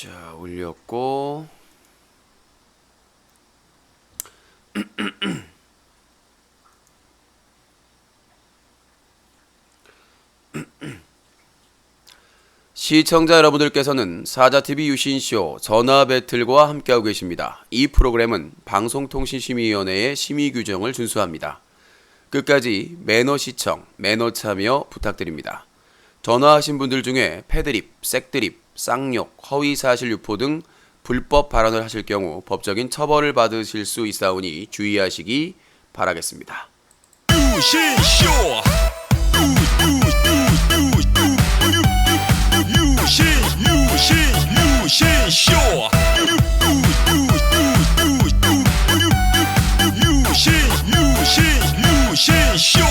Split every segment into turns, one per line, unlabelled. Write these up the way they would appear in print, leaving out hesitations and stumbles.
자, 올렸고 시청자 여러분들께서는 사자TV 유신쇼 전화 배틀과 함께하고 계십니다. 이 프로그램은 방송통신심의위원회의 심의 규정을 준수합니다. 끝까지 매너 시청, 매너 참여 부탁드립니다. 전화하신 분들 중에 패드립, 색드립, 쌍욕, 허위사실 유포 등 불법 발언을 하실 경우 법적인 처벌을 받으실 수 있사오니 주의하시기 바라겠습니다.
유신쇼 유신쇼 유신쇼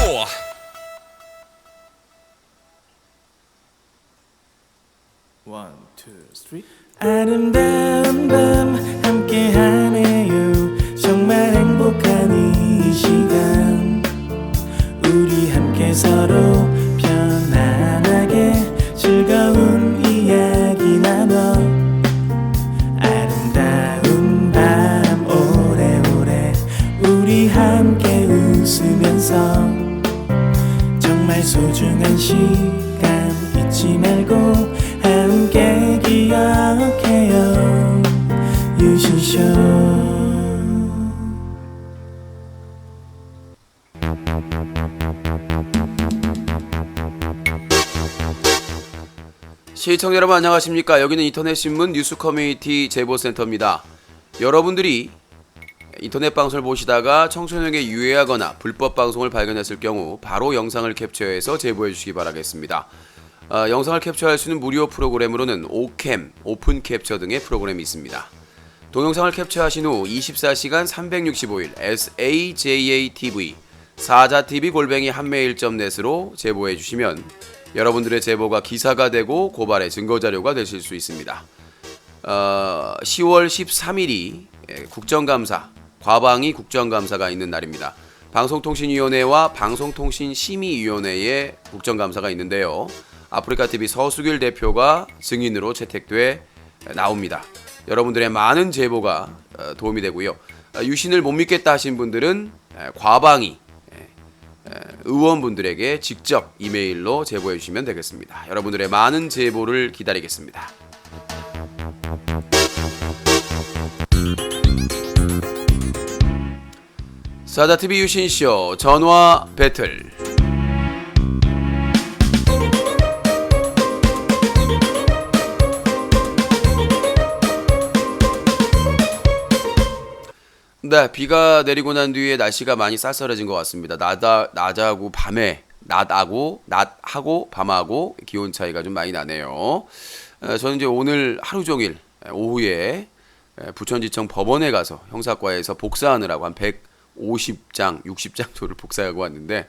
One, two, three. 아름다운 밤 함께하네요. 정말 행복한 이 시간 우리 함께 서로 편안하게 즐거운 이야기 나눠 아름다운 밤 오래오래 우리 함께 웃으면서 정말 소중한 시간 잊지 말고 함께 기억해요 유신쇼.
시청자 여러분 안녕하십니까. 여기는 인터넷신문 뉴스 커뮤니티 제보센터입니다. 여러분들이 인터넷 방송을 보시다가 청소년에게 유해하거나 불법 방송을 발견했을 경우 바로 영상을 캡처해서 제보해 주시기 바라겠습니다. 영상을 캡처할 수 있는 무료 프로그램으로는 오캠, 오픈 캡처 등의 프로그램이 있습니다. 동영상을 캡처하신 후 24시간 365일 SAJATV 사자TV 한메일.net으로 제보해 주시면 여러분들의 제보가 기사가 되고 고발의 증거자료가 되실 수 있습니다. 10월 13일이 국정감사, 과방위 국정감사가 있는 날입니다. 방송통신위원회와 방송통신심의위원회의 국정감사가 있는데요. 아프리카TV 서수길 대표가 증인으로 채택돼 나옵니다. 여러분들의 많은 제보가 도움이 되고요. 유신을 못 믿겠다 하신 분들은 과방위 의원분들에게 직접 이메일로 제보해 주시면 되겠습니다. 여러분들의 많은 제보를 기다리겠습니다. 사자TV 유신쇼 전화 배틀. 네, 비가 내리고 난 뒤에 날씨가 많이 쌀쌀해진 것 같습니다. 낮하고 밤에 낮하고 밤하고 기온 차이가 좀 많이 나네요. 저는 이제 오늘 하루 종일 오후에 부천지청 법원에 가서 형사과에서 복사하느라고 한 150장, 60장 정도를 복사하고 왔는데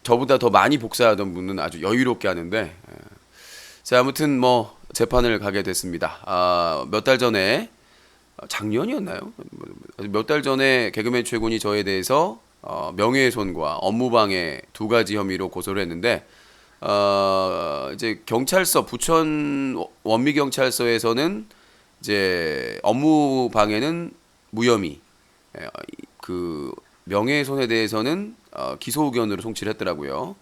저보다 더 많이 복사하던 분은 아주 여유롭게 하는데 자, 아무튼 뭐 재판을 가게 됐습니다. 몇 달 전에 작년이었나요? 몇 달 전에 개그맨 최군이 저에 대해서 명예훼손과 업무방해 두 가지 혐의로 고소를 했는데 이제 경찰서 부천 원미경찰서에서는 이제 업무방해는 무혐의, 그 명예훼손에 대해서는 기소 의견으로 송치를 했더라고요.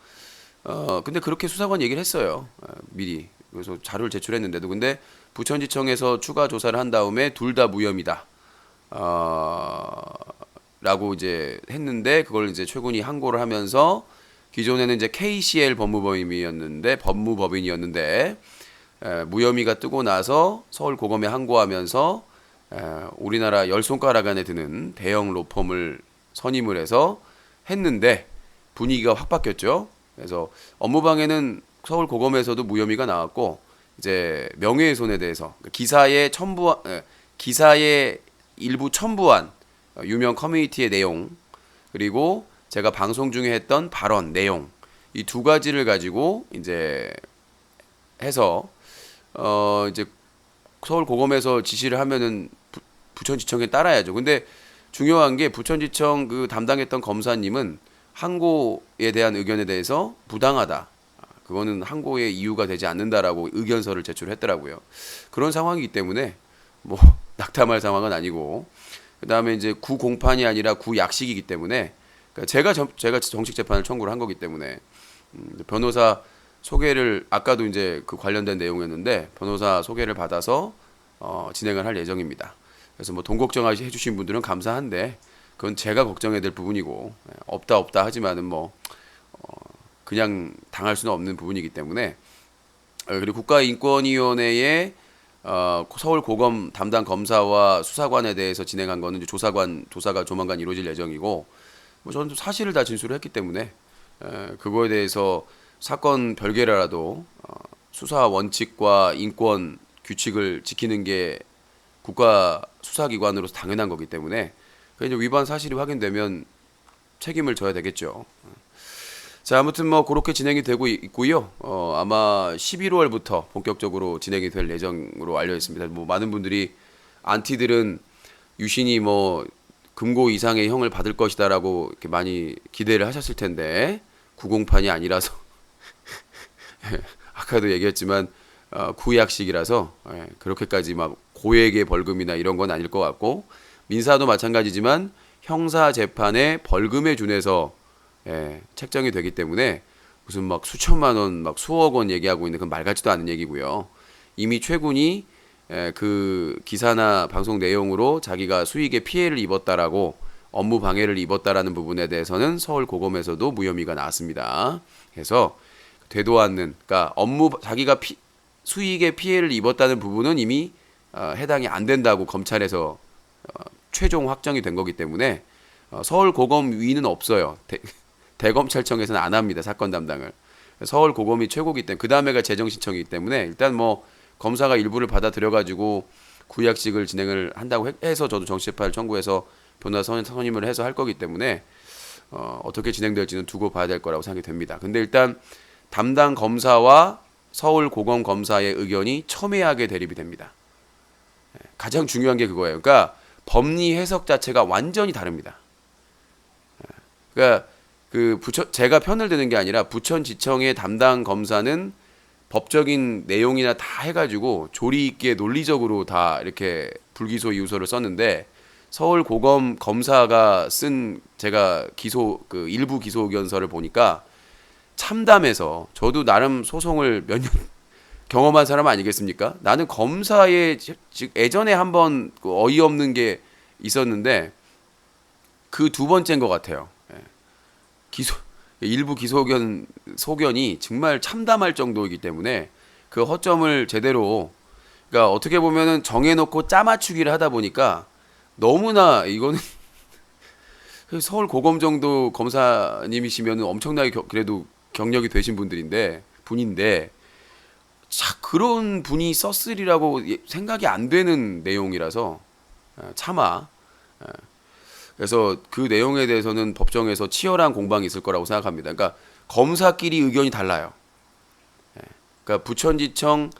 근데 그렇게 수사관 얘기를 했어요. 미리. 그래서 자료를 제출했는데도 근데 부천지청에서 추가 조사를 한 다음에 둘 다 무혐의다. 라고 이제 했는데 그걸 이제 최군이 항고를 하면서 기존에는 이제 KCL 법무법인이었는데 무혐의가 뜨고 나서 서울고검에 항고하면서 우리나라 10손가락 안에 드는 대형 로펌을 선임을 해서 했는데 분위기가 확 바뀌었죠. 그래서 업무방해는 서울고검에서도 무혐의가 나왔고 이제 명예훼손에 대해서 기사에 일부 첨부한 유명 커뮤니티의 내용 그리고 제가 방송 중에 했던 발언 내용 이 두 가지를 가지고 이제 해서 이제 서울고검에서 지시를 하면은 부천지청에 따라야죠. 근데 중요한 게 부천지청 그 담당했던 검사님은 항고에 대한 의견에 대해서 부당하다. 그거는 항고의 이유가 되지 않는다라고 의견서를 제출했더라고요. 그런 상황이기 때문에 뭐 낙담할 상황은 아니고, 그다음에 이제 구공판이 아니라 구약식이기 때문에, 그러니까 제가 정식 재판을 청구를 한 거기 때문에 변호사 소개를, 아까도 이제 그 관련된 내용이었는데 변호사 소개를 받아서 진행을 할 예정입니다. 그래서 뭐 돈 걱정해 주신 분들은 감사한데 그건 제가 걱정해야 될 부분이고, 없다 하지만은 뭐 그냥 당할 수는 없는 부분이기 때문에. 그리고 국가인권위원회의 서울고검 담당 검사와 수사관에 대해서 진행한 거는 이제 조사가 조만간 이루어질 예정이고, 뭐 저는 사실을 다 진술을 했기 때문에 그거에 대해서 사건 별개라도 수사 원칙과 인권 규칙을 지키는 게 국가 수사기관으로서 당연한 거기 때문에, 그 이제 위반 사실이 확인되면 책임을 져야 되겠죠. 자, 아무튼 뭐 그렇게 진행이 되고 있고요. 아마 11월부터 본격적으로 진행이 될 예정으로 알려 있습니다. 뭐 많은 분들이 안티들은 유신이 뭐 금고 이상의 형을 받을 것이다라고 이렇게 많이 기대를 하셨을 텐데, 구공판이 아니라서 아까도 얘기했지만 구약식이라서 그렇게까지 막 고액의 벌금이나 이런 건 아닐 것 같고, 민사도 마찬가지지만 형사 재판에 벌금에 준해서 책정이 되기 때문에 무슨 막 수천만 원, 막 수억 원 얘기하고 있는 그건 말 같지도 않은 얘기고요. 이미 최군이 그 기사나 방송 내용으로 자기가 수익에 피해를 입었다라고, 업무 방해를 입었다라는 부분에 대해서는 서울고검에서도 무혐의가 나왔습니다. 그래서 되도 않는, 그러니까 자기가 수익에 피해를 입었다는 부분은 이미 해당이 안 된다고 검찰에서 최종 확정이 된 거기 때문에 서울고검 위는 없어요. 대검찰청에서는 안 합니다, 사건 담당을. 서울고검이 최고기 때문에, 그 다음에가 재정신청이기 때문에 일단 뭐 검사가 일부를 받아들여가지고 구약식을 진행을 한다고 해서 저도 정치재판을 청구해서 변호사 선임을 해서 할 거기 때문에 어떻게 진행될지는 두고 봐야 될 거라고 생각이 됩니다. 근데 일단 담당 검사와 서울고검 검사의 의견이 첨예하게 대립이 됩니다. 가장 중요한 게 그거예요. 그러니까 법리 해석 자체가 완전히 다릅니다. 그러니까 제가 편을 드는 게 아니라 부천지청의 담당 검사는 법적인 내용이나 다 해가지고 조리 있게 논리적으로 다 이렇게 불기소 이유서를 썼는데, 서울고검 검사가 쓴 제가 일부 기소 의견서를 보니까 참담해서, 저도 나름 소송을 몇 년 경험한 사람 아니겠습니까? 나는 검사의 예전에 한번 어이없는 게 있었는데 그 두 번째인 것 같아요. 일부 소견이 정말 참담할 정도이기 때문에 그 허점을 제대로, 그러니까 어떻게 보면은 정해놓고 짜맞추기를 하다 보니까 너무나, 이거는 서울 고검 정도 검사님이시면 엄청나게 그래도 경력이 되신 분인데 그런 분이 썼으리라고 생각이 안 되는 내용이라서 차마. 그래서 그 내용에 대해서는 법정에서 치열한 공방이 있을 거라고 생각합니다. 그러니까 검사끼리 의견이 달라요. 그러니까 부천지청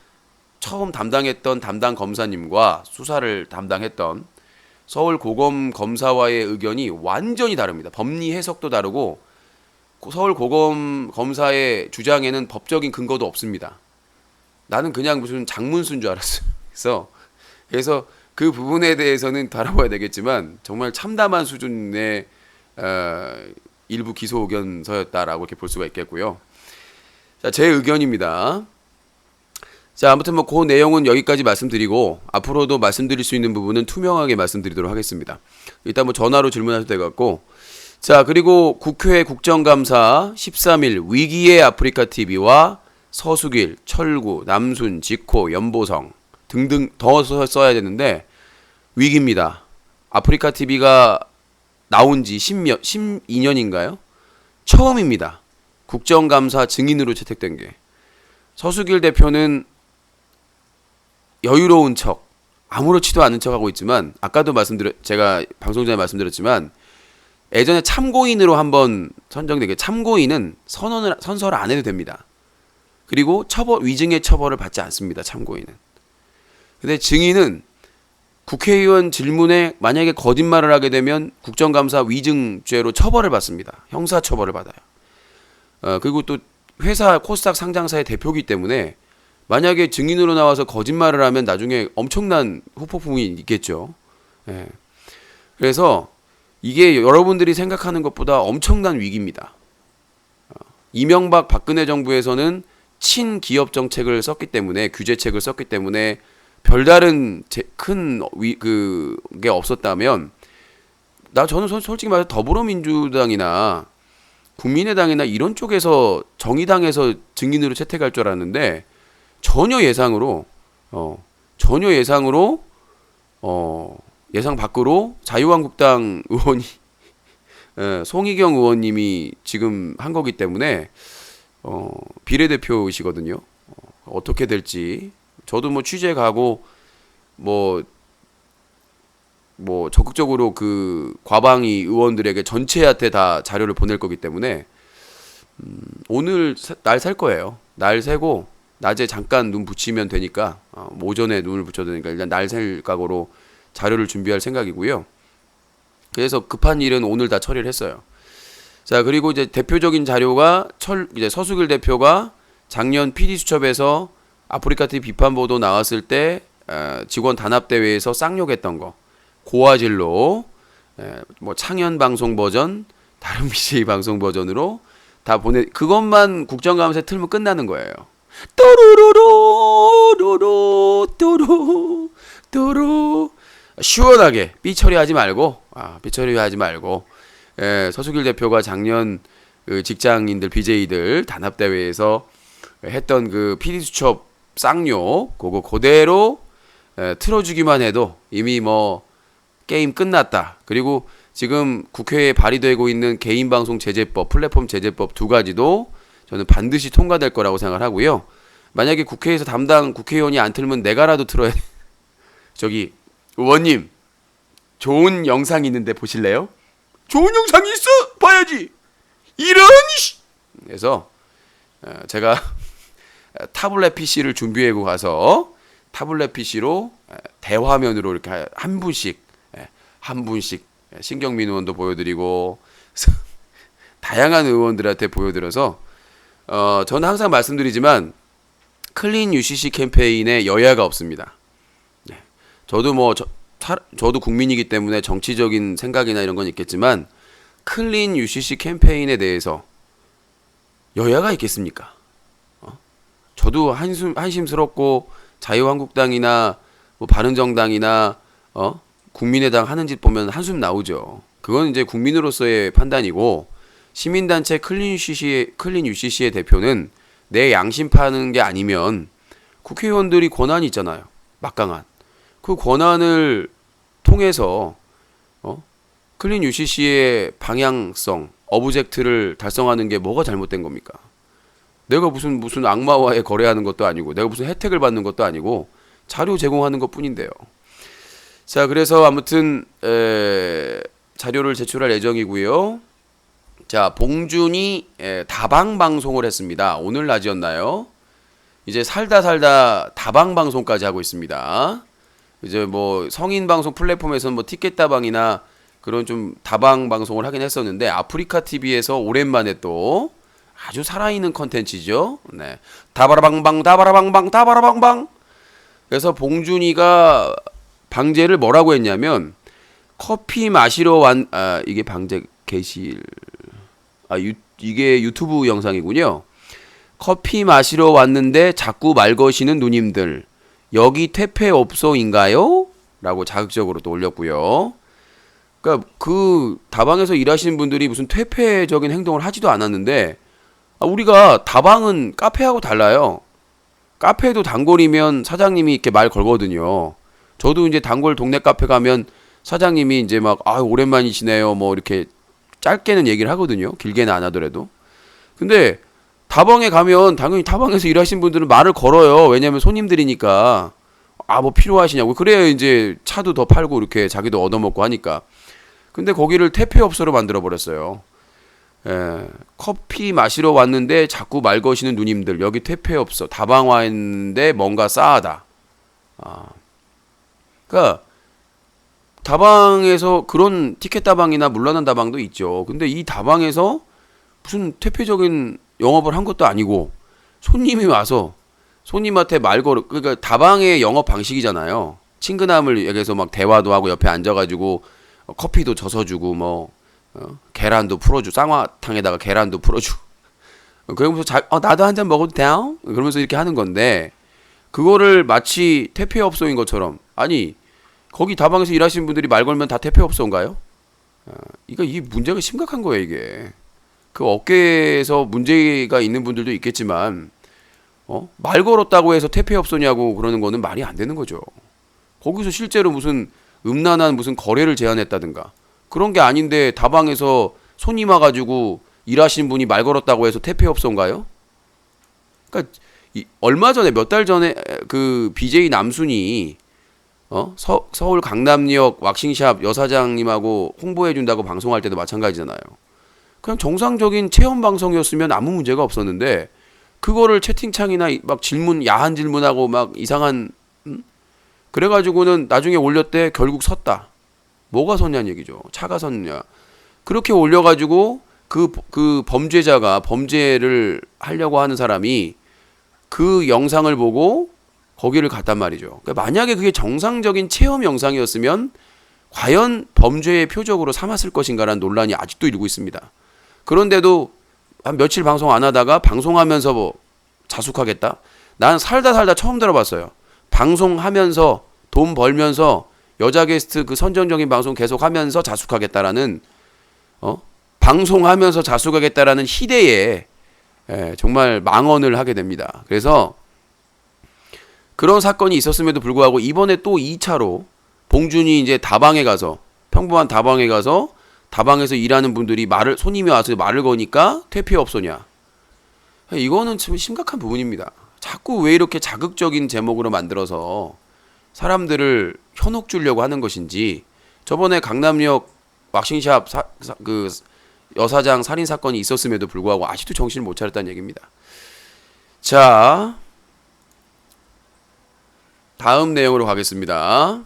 처음 담당했던 담당 검사님과 수사를 담당했던 서울고검 검사와의 의견이 완전히 다릅니다. 법리 해석도 다르고 서울고검 검사의 주장에는 법적인 근거도 없습니다. 나는 그냥 무슨 장문수인 줄 알았어요. 그래서 그 부분에 대해서는 다뤄봐야 되겠지만 정말 참담한 수준의 일부 기소 의견서였다라고 이렇게 볼 수가 있겠고요. 자, 제 의견입니다. 자, 아무튼 뭐 그 내용은 여기까지 말씀드리고, 앞으로도 말씀드릴 수 있는 부분은 투명하게 말씀드리도록 하겠습니다. 일단 뭐 전화로 질문하셔도 될 것 같고, 자, 그리고 국회 국정감사 13일 위기의 아프리카 TV와 서수길, 철구, 남순, 지코, 연보성 등등 더 써야 되는데 위기입니다. 아프리카 TV가 나온 지 12년인가요? 처음입니다. 국정감사 증인으로 채택된 게. 서수길 대표는 여유로운 척, 아무렇지도 않은 척하고 있지만, 아까도 제가 방송 전에 말씀드렸지만 예전에 참고인으로 한번 선정되게, 참고인은 선서를 안 해도 됩니다. 그리고 위증의 처벌을 받지 않습니다. 참고인은. 근데 증인은 국회의원 질문에 만약에 거짓말을 하게 되면 국정감사 위증죄로 처벌을 받습니다. 형사처벌을 받아요. 그리고 또 회사 코스닥 상장사의 대표기 때문에 만약에 증인으로 나와서 거짓말을 하면 나중에 엄청난 후폭풍이 있겠죠. 예. 그래서 이게 여러분들이 생각하는 것보다 엄청난 위기입니다. 이명박 박근혜 정부에서는 친기업 정책을 썼기 때문에 규제책을 썼기 때문에 별다른 큰 그게 없었다면 저는 솔직히 말해서 더불어민주당이나 국민의당이나 이런 쪽에서 정의당에서 증인으로 채택할 줄 알았는데 전혀 예상으로 예상 밖으로 자유한국당 의원이 송희경 의원님이 지금 한 거기 때문에 비례대표이시거든요. 어떻게 될지 저도 뭐 취재 가고 뭐 적극적으로 그 과방위 의원들에게 전체한테 다 자료를 보낼 거기 때문에 오늘 날 셀 거예요. 날 세고 낮에 잠깐 눈 붙이면 되니까 오전에 눈을 붙여도 되니까 일단 날 셀 각오로 자료를 준비할 생각이고요. 그래서 급한 일은 오늘 다 처리를 했어요. 자, 그리고 이제 대표적인 자료가 이제 서수길 대표가 작년 PD수첩에서 아프리카TV 비판 보도 나왔을 때 직원 단합 대회에서 쌍욕했던 거 고화질로 뭐 창현 방송 버전, 다른 BJ 방송 버전으로 다 그것만 국정감사에 틀면 끝나는 거예요. 또루루루 또루 또루 시원하게 삐처리하지 말고 서수길 대표가 작년 그 직장인들 BJ들 단합 대회에서 했던 그 PD수첩 쌍욕 그거 그대로 틀어주기만 해도 이미 뭐 게임 끝났다. 그리고 지금 국회에 발의되고 있는 개인방송 제재법, 플랫폼 제재법 두 가지도 저는 반드시 통과될 거라고 생각하고요. 만약에 국회에서 담당 국회의원이 안 틀면 내가라도 틀어야 돼. 저기 의원님 좋은 영상이 있는데 보실래요? 좋은 영상이 있어? 봐야지. 이런 그래서 제가 타블렛 PC를 준비하고 가서 타블렛 PC로 대화면으로 이렇게 한 분씩 신경민 의원도 보여드리고 다양한 의원들한테 보여드려서 저는 항상 말씀드리지만 클린 UCC 캠페인에 여야가 없습니다. 저도 국민이기 때문에 정치적인 생각이나 이런 건 있겠지만 클린 UCC 캠페인에 대해서 여야가 있겠습니까? 저도 한심스럽고 자유한국당이나 뭐 바른정당이나 국민의당 하는 짓 보면 한숨 나오죠. 그건 이제 국민으로서의 판단이고 시민단체 클린 UCC의 대표는 내 양심 파는 게 아니면 국회의원들이 권한이 있잖아요. 막강한. 그 권한을 통해서 클린 UCC의 방향성, 어브젝트를 달성하는 게 뭐가 잘못된 겁니까? 내가 무슨 악마와의 거래하는 것도 아니고 내가 무슨 혜택을 받는 것도 아니고 자료 제공하는 것뿐인데요. 자, 그래서 아무튼 자료를 제출할 예정이고요. 자, 봉준이 다방 방송을 했습니다. 오늘 낮이었나요? 이제 살다 다방 방송까지 하고 있습니다. 이제 뭐 성인 방송 플랫폼에서는 뭐 티켓다방이나 그런 좀 다방 방송을 하긴 했었는데 아프리카 TV에서 오랜만에 또 아주 살아있는 컨텐츠죠. 네, 다바라방방. 그래서 봉준이가 방제를 뭐라고 했냐면 커피 마시러 이게 방제 게실 이게 유튜브 영상이군요. 커피 마시러 왔는데 자꾸 말 거시는 누님들 여기 퇴폐업소인가요? 라고 자극적으로 또 올렸고요. 그러니까 그 다방에서 일하시는 분들이 무슨 퇴폐적인 행동을 하지도 않았는데 우리가 다방은 카페하고 달라요. 카페도 단골이면 사장님이 이렇게 말 걸거든요. 저도 이제 단골 동네 카페 가면 사장님이 이제 막 오랜만이시네요 뭐 이렇게 짧게는 얘기를 하거든요. 길게는 안 하더라도. 근데 다방에 가면 당연히 다방에서 일하시는 분들은 말을 걸어요. 왜냐면 손님들이니까 뭐 필요하시냐고. 그래야 이제 차도 더 팔고 이렇게 자기도 얻어먹고 하니까. 근데 거기를 퇴폐업소로 만들어 버렸어요. 커피 마시러 왔는데 자꾸 말 거시는 누님들 여기 퇴폐업소 다방 와 있는데 뭔가 싸하다. 그러니까 다방에서 그런 티켓 다방이나 물러난 다방도 있죠. 근데 이 다방에서 무슨 퇴폐적인 영업을 한 것도 아니고 손님이 와서 손님한테 말 걸어 그러니까 다방의 영업 방식이잖아요. 친근함을 얘기해서 막 대화도 하고 옆에 앉아가지고 커피도 져서 주고 뭐 계란도 풀어주고 쌍화탕에다가 계란도 풀어주고 그러면서 나도 한 잔 먹어도 돼요? 그러면서 이렇게 하는 건데 그거를 마치 퇴폐업소인 것처럼 아니 거기 다방에서 일하시는 분들이 말 걸면 다 퇴폐업소인가요? 이 문제가 심각한 거예요 이게. 그 업계에서 문제가 있는 분들도 있겠지만 말 걸었다고 해서 퇴폐업소냐고 그러는 거는 말이 안 되는 거죠. 거기서 실제로 무슨 음란한 무슨 거래를 제한했다든가 그런 게 아닌데 다방에서 손님 와가지고 일하시는 분이 말 걸었다고 해서 퇴폐업소인가요? 그러니까 얼마 전에 몇 달 전에 그 BJ 남순이 서울 강남역 왁싱샵 여사장님하고 홍보해준다고 방송할 때도 마찬가지잖아요. 그냥 정상적인 체험 방송이었으면 아무 문제가 없었는데 그거를 채팅창이나 막 야한 질문하고 막 이상한 그래가지고는 나중에 올렸대 결국 섰다. 뭐가 섰냐는 얘기죠. 차가 섰냐. 그렇게 올려가지고 그 범죄자가 범죄를 하려고 하는 사람이 그 영상을 보고 거기를 갔단 말이죠. 그러니까 만약에 그게 정상적인 체험 영상이었으면 과연 범죄의 표적으로 삼았을 것인가라는 논란이 아직도 일고 있습니다. 그런데도 한 며칠 방송 안 하다가 방송하면서 뭐 자숙하겠다? 난 살다 처음 들어봤어요. 방송하면서 돈 벌면서 여자 게스트 그 선정적인 방송 계속하면서 자숙하겠다라는 방송하면서 자숙하겠다라는 희대에 정말 망언을 하게 됩니다. 그래서 그런 사건이 있었음에도 불구하고 이번에 또 2차로 봉준이 이제 다방에 가서 평범한 다방에 가서 다방에서 일하는 분들이 손님이 와서 말을 거니까 퇴폐업소냐. 이거는 참 심각한 부분입니다. 자꾸 왜 이렇게 자극적인 제목으로 만들어서 사람들을 현혹 주려고 하는 것인지 저번에 강남역 왁싱샵 그 여사장 살인 사건이 있었음에도 불구하고 아직도 정신을 못 차렸다는 얘기입니다. 자, 다음 내용으로 가겠습니다.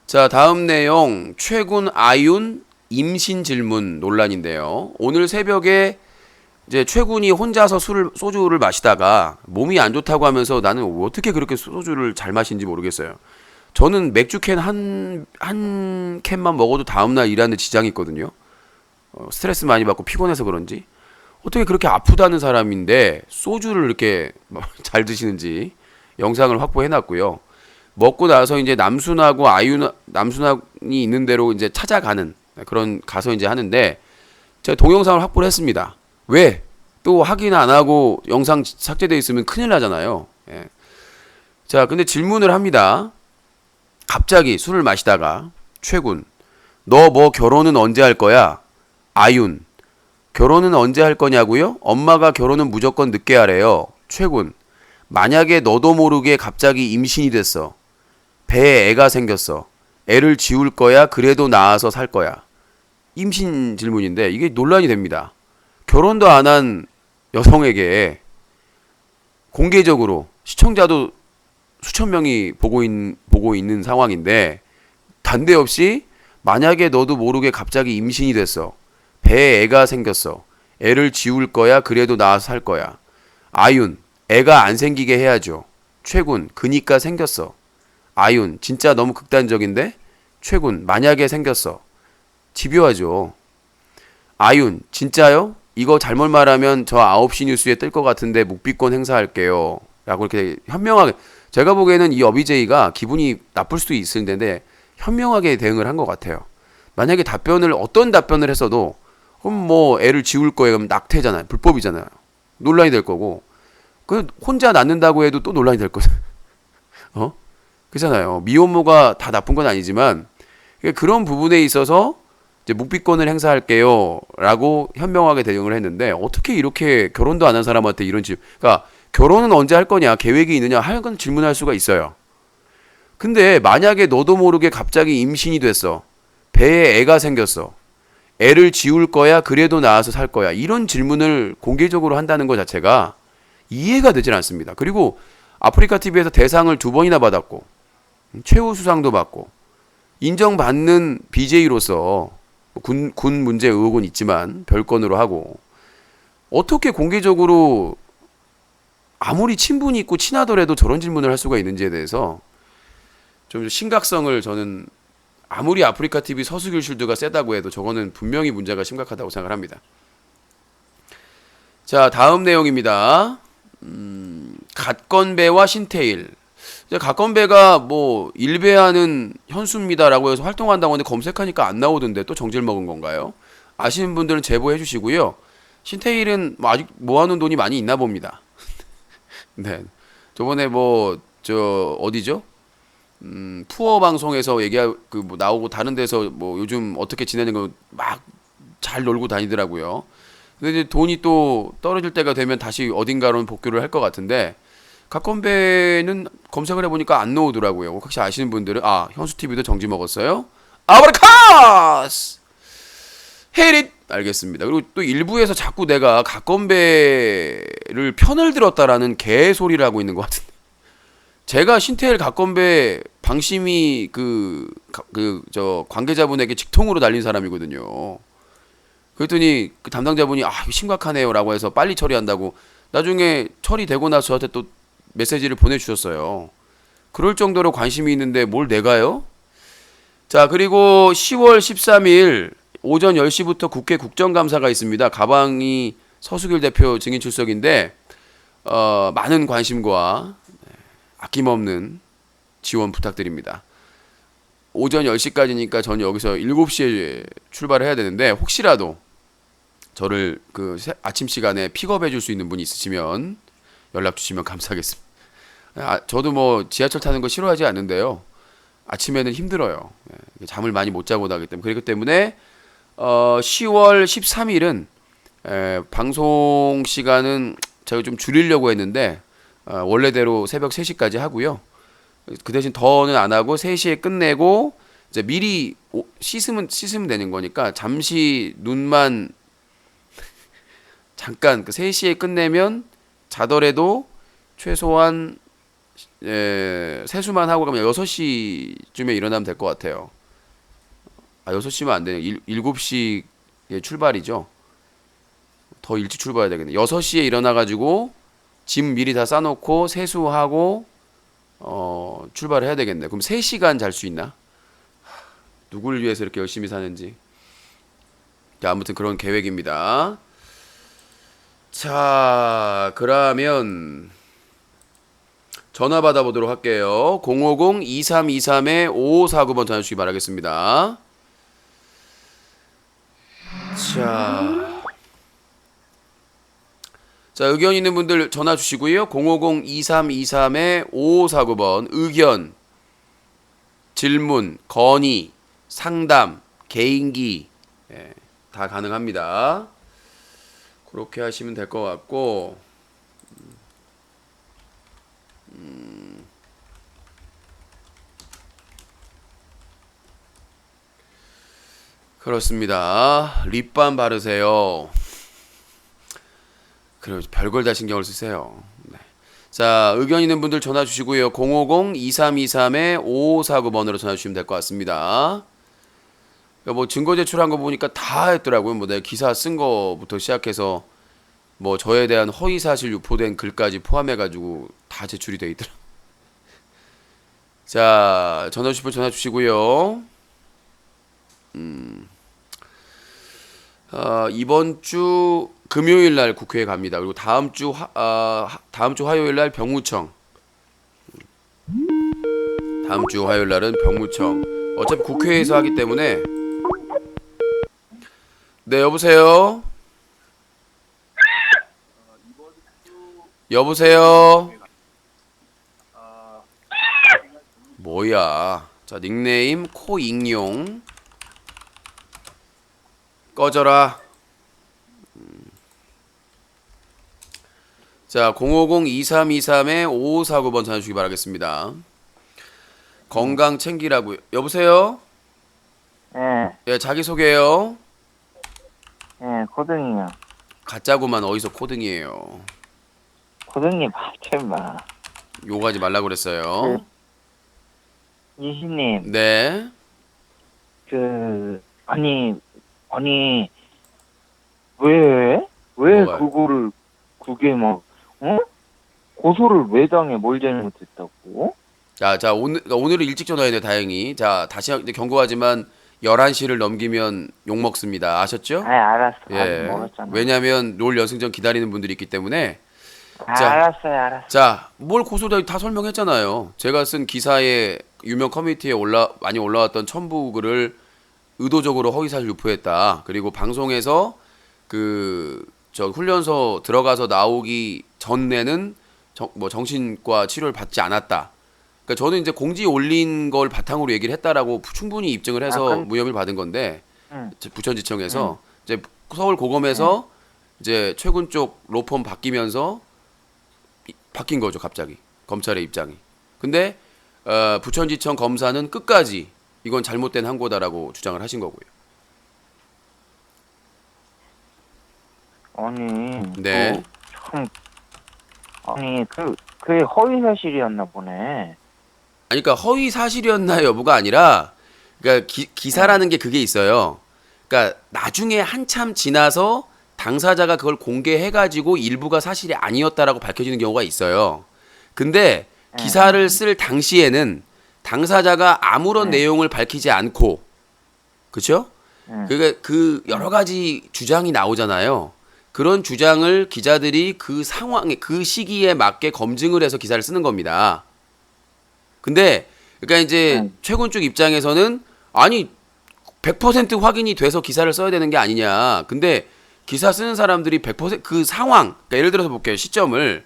자, 다음 내용 최군 아윤 임신 질문 논란인데요. 오늘 새벽에 이제 최군이 혼자서 소주를 마시다가 몸이 안 좋다고 하면서 나는 어떻게 그렇게 소주를 잘 마시는지 모르겠어요. 저는 맥주캔 한 캔만 먹어도 다음날 일하는데 지장이 있거든요. 스트레스 많이 받고 피곤해서 그런지 어떻게 그렇게 아프다는 사람인데 소주를 이렇게 잘 드시는지 영상을 확보해놨고요. 먹고 나서 이제 남순이 있는 대로 이제 찾아가는 그런 가서 이제 하는데 제가 동영상을 확보를 했습니다. 왜? 또 확인 안 하고 영상 삭제돼 있으면 큰일 나잖아요. 예. 자, 근데 질문을 합니다. 갑자기 술을 마시다가 최군, 너 뭐 결혼은 언제 할 거야? 아윤, 결혼은 언제 할 거냐고요? 엄마가 결혼은 무조건 늦게 하래요. 최군, 만약에 너도 모르게 갑자기 임신이 됐어. 배에 애가 생겼어. 애를 지울 거야? 그래도 낳아서 살 거야? 임신 질문인데 이게 논란이 됩니다. 결혼도 안 한 여성에게 공개적으로 시청자도 수천 명이 보고 있는 상황인데 단데없이 만약에 너도 모르게 갑자기 임신이 됐어. 배에 애가 생겼어. 애를 지울 거야? 그래도 낳아서 살 거야? 아윤, 애가 안 생기게 해야죠. 최군, 그니까 생겼어. 아윤, 진짜 너무 극단적인데? 최군, 만약에 생겼어. 집요하죠. 아윤, 진짜요? 이거 잘못 말하면 저 9시 뉴스에 뜰 것 같은데 묵비권 행사할게요. 라고 이렇게 현명하게, 제가 보기에는 이 어비제이가 기분이 나쁠 수도 있을 텐데 현명하게 대응을 한 것 같아요. 만약에 어떤 답변을 했어도 그럼 뭐 애를 지울 거예요. 그럼 낙태잖아요. 불법이잖아요. 논란이 될 거고. 그 혼자 낳는다고 해도 또 논란이 될 거죠. 그렇잖아요. 미혼모가 다 나쁜 건 아니지만 그런 부분에 있어서 이제 묵비권을 행사할게요 라고 현명하게 대응을 했는데 어떻게 이렇게 결혼도 안 한 사람한테 이런 그러니까 결혼은 언제 할 거냐, 계획이 있느냐 하는 건 질문할 수가 있어요. 근데 만약에 너도 모르게 갑자기 임신이 됐어. 배에 애가 생겼어. 애를 지울 거야? 그래도 낳아서 살 거야? 이런 질문을 공개적으로 한다는 것 자체가 이해가 되질 않습니다. 그리고 아프리카 TV에서 대상을 2번이나 받았고 최우 수상도 받고 인정받는 BJ로서 군 문제 의혹은 있지만 별건으로 하고 어떻게 공개적으로 아무리 친분이 있고 친하더라도 저런 질문을 할 수가 있는지에 대해서 좀 심각성을 저는 아무리 아프리카 TV 서수길 쉴드가 세다고 해도 저거는 분명히 문제가 심각하다고 생각을 합니다. 자, 다음 내용입니다. 갓건배와 신태일. 이제 갓건배가 뭐 일배하는 현수입니다라고 해서 활동한다고 하는데 검색하니까 안 나오던데 또 정질 먹은 건가요? 아시는 분들은 제보해 주시고요. 신태일은 뭐 아직 모아놓은 돈이 많이 있나 봅니다. 네, 저번에 뭐 저 어디죠? 푸어 방송에서 얘기하 뭐 나오고 다른 데서 뭐 요즘 어떻게 지내는 거 막 잘 놀고 다니더라고요. 근데 이제 돈이 또 떨어질 때가 되면 다시 어딘가로는 복귀를 할 것 같은데 갓건배는 검색을 해보니까 안 나오더라고요. 혹시 아시는 분들은 아 현수 TV도 정지 먹었어요? 아브라카스 헤릿 알겠습니다. 그리고 또 일부에서 자꾸 내가 갓건배를 편을 들었다라는 개소리를 하고 있는 것 같은데 제가 신태일 갓건배 방심이 저 관계자분에게 직통으로 날린 사람이거든요. 그랬더니 그 담당자분이 아 심각하네요라고 해서 빨리 처리한다고 나중에 처리되고 나서 저한테 또 메시지를 보내주셨어요. 그럴 정도로 관심이 있는데 뭘 내가요? 자, 그리고 10월 13일 오전 10시부터 국회 국정감사가 있습니다. 가방이 서수길 대표 증인 출석인데 많은 관심과 아낌없는 지원 부탁드립니다. 오전 10시까지니까 저는 여기서 7시에 출발을 해야 되는데 혹시라도 저를 그 아침 시간에 픽업해 줄 수 있는 분이 있으시면 연락 주시면 감사하겠습니다. 저도 뭐 지하철 타는 거 싫어하지 않는데요. 아침에는 힘들어요. 잠을 많이 못 자고 나기 때문에. 그렇기 때문에 10월 13일은 방송 시간은 제가 좀 줄이려고 했는데 원래대로 새벽 3시까지 하고요. 그 대신 더는 안 하고 3시에 끝내고 이제 미리 씻으면 되는 거니까 잠시 눈만 잠깐 그 3시에 끝내면 자더라도 최소한 세수만 하고 가면 6시쯤에 일어나면 될 것 같아요. 6시면 안 되네요. 7시에 출발이죠. 더 일찍 출발해야 되겠네. 6시에 일어나가지고 짐 미리 다 싸놓고 세수하고 출발을 해야 되겠네. 그럼 3시간 잘 수 있나? 누구를 위해서 이렇게 열심히 사는지. 자, 아무튼 그런 계획입니다. 자, 그러면 전화 받아보도록 할게요. 050-2323-5549번 전화 주시기 바라겠습니다. 자, 의견 있는 분들 전화 주시고요. 050-2323-5549번 의견, 질문, 건의, 상담, 개인기 다 가능합니다. 그렇게 하시면 될 것 같고 그렇습니다. 립밤 바르세요. 그래 별걸 다 신경을 쓰세요. 네. 자, 의견 있는 분들 전화 주시고요. 050-2323-5549번으로 전화 주시면 될 것 같습니다. 뭐 증거 제출한 거 보니까 다 했더라고요. 뭐 내가 기사 쓴 거부터 시작해서 뭐 저에 대한 허위 사실 유포된 글까지 포함해가지고 다 제출이 돼 있더라. 자, 전화 주실 분 전화 주시고요. 이번 주 금요일 날 국회에 갑니다. 그리고 다음 주 화요일 날 병무청. 다음 주 화요일 날은 병무청. 어차피 국회에서 하기 때문에. 네, 여보세요. 여보세요. 뭐야? 자, 닉네임 코익용. 꺼져라. 자, 050-2323-5549번 전화 주시기 바라겠습니다. 건강 챙기라고요. 여보세요?
예,
예, 자기소개요.
예, 고등이요.
가짜고만 어디서 코등이에요.
고등님, 참마.
욕하지 말라고 그랬어요.
이신님,
네.
아니, 왜 왜
뭐가요?
그거를 그게 막 고소를 왜 당해? 뭘 잘못했다고?
자, 오늘은 일찍 전화했네, 다행히. 자, 다시 이제 경고하지만 11시를 넘기면 욕 먹습니다. 아셨죠?
알았어. 아직
예.
멀었잖아.
왜냐면 롤 연승전 기다리는 분들이 있기 때문에. 자,
알았어요.
자, 뭘 고소다 다 설명했잖아요. 제가 쓴 기사에 유명 커뮤니티에 많이 올라왔던 첨부 글을 의도적으로 허위사실 유포했다. 그리고 방송에서 저 훈련소 들어가서 나오기 전에는 정신과 치료를 받지 않았다. 그러니까 저는 이제 공지 올린 걸 바탕으로 얘기를 했다라고 충분히 입증을 해서 무혐의를 받은 건데
응.
부천지청에서 이제 서울 고검에서 이제 최군 쪽 로펌 바뀌면서 바뀐 거죠, 갑자기 검찰의 입장이. 근데 부천지청 검사는 끝까지 이건 잘못된 항고다라고 주장을 하신 거고요.
아니,
네.
그게 허위 사실이었나 보네.
아니, 그러니까 허위 사실이었나 여부가 아니라, 그러니까 기사라는 게 그게 있어요. 그러니까 나중에 한참 지나서 당사자가 그걸 공개해가지고 일부가 사실이 아니었다라고 밝혀지는 경우가 있어요. 근데 기사를 쓸 당시에는 당사자가 아무런 내용을 밝히지 않고, 그렇죠? 그러니까 그 여러 가지 주장이 나오잖아요. 그런 주장을 기자들이 그 상황에, 그 시기에 맞게 검증을 해서 기사를 쓰는 겁니다. 근데 그러니까 이제 최군 쪽 입장에서는 아니 100% 확인이 돼서 기사를 써야 되는 게 아니냐. 근데 기사 쓰는 사람들이 100%그 상황, 그러니까 예를 들어서 볼게요. 시점을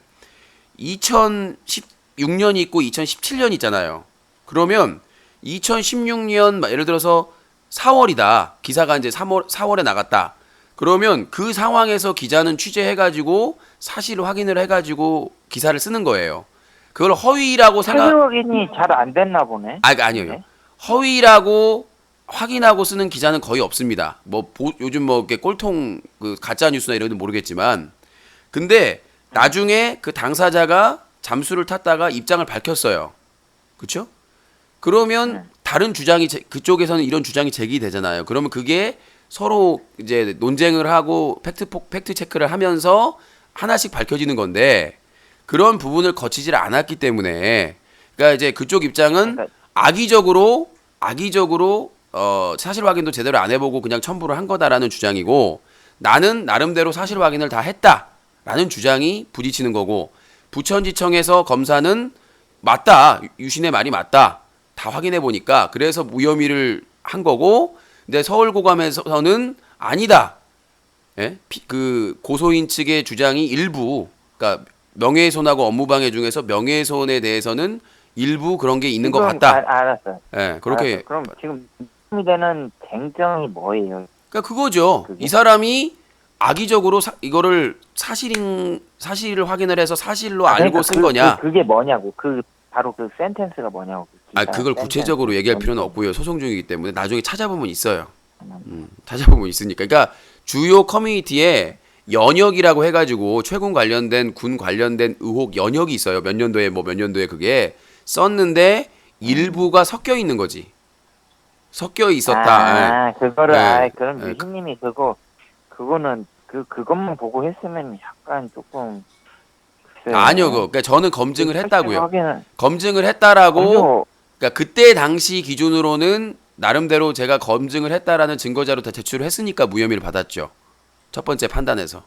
2016년이 있고 2017년이 있잖아요. 그러면 2016년 예를 들어서 4월이다. 기사가 이제 4월에 나갔다. 그러면 그 상황에서 기자는 취재해가지고 사실 확인을 해가지고 기사를 쓰는 거예요. 그걸 허위라고
사실 확인이 잘 안 됐나 보네.
아니요.
네?
허위라고 확인하고 쓰는 기자는 거의 없습니다. 요즘 이렇게 꼴통 가짜 뉴스나 이런 건 모르겠지만, 근데 나중에 그 당사자가 잠수를 탔다가 입장을 밝혔어요. 그렇죠? 그러면 다른 주장이 그쪽에서는 이런 주장이 제기되잖아요. 그러면 그게 서로 이제 논쟁을 하고 팩트 체크를 하면서 하나씩 밝혀지는 건데, 그런 부분을 거치질 않았기 때문에, 그러니까 이제 그쪽 입장은 악의적으로 사실 확인도 제대로 안 해보고 그냥 첨부를 한 거다라는 주장이고, 나는 나름대로 사실 확인을 다 했다라는 주장이 부딪히는 거고, 부천지청에서 검사는 맞다, 유신의 말이 맞다, 다 확인해 보니까 그래서 무혐의를 한 거고, 근데 서울고검에서는 아니다. 예? 그 고소인 측의 주장이 일부, 그러니까 명예훼손하고 업무방해 중에서 명예훼손에 대해서는 일부 그런 게 있는 것 같다.
알았어.
예, 그렇게.
알았어. 그럼 지금 힘이 되는 쟁점이 뭐예요?
그러니까 그거죠.
그게?
이 사람이 악의적으로 이거를 사실을 확인을 해서 사실로 알고
그러니까
쓴 거냐?
그게 뭐냐고. 바로 그 센텐스가 뭐냐고.
그걸
센텐스.
구체적으로 얘기할 필요는 없고요. 소송 중이기 때문에 나중에 찾아보면 있어요. 찾아보면 있으니까. 그러니까 주요 커뮤니티에 연역이라고 해가지고 최군 관련된 군 관련된 의혹 연역이 있어요. 몇 년도에 그게 썼는데 일부가 섞여 있는 거지. 섞여 있었다.
그거를
네.
그럼 유신님이 그거는 그것만 보고 했으면 약간 조금
아니요, 그러니까 저는 검증을 했다고요.
확인은
검증을 했다라고.
아니요.
그러니까 그때 당시 기준으로는 나름대로 제가 검증을 했다라는 증거자료 다 제출을 했으니까 무혐의를 받았죠. 첫 번째 판단에서.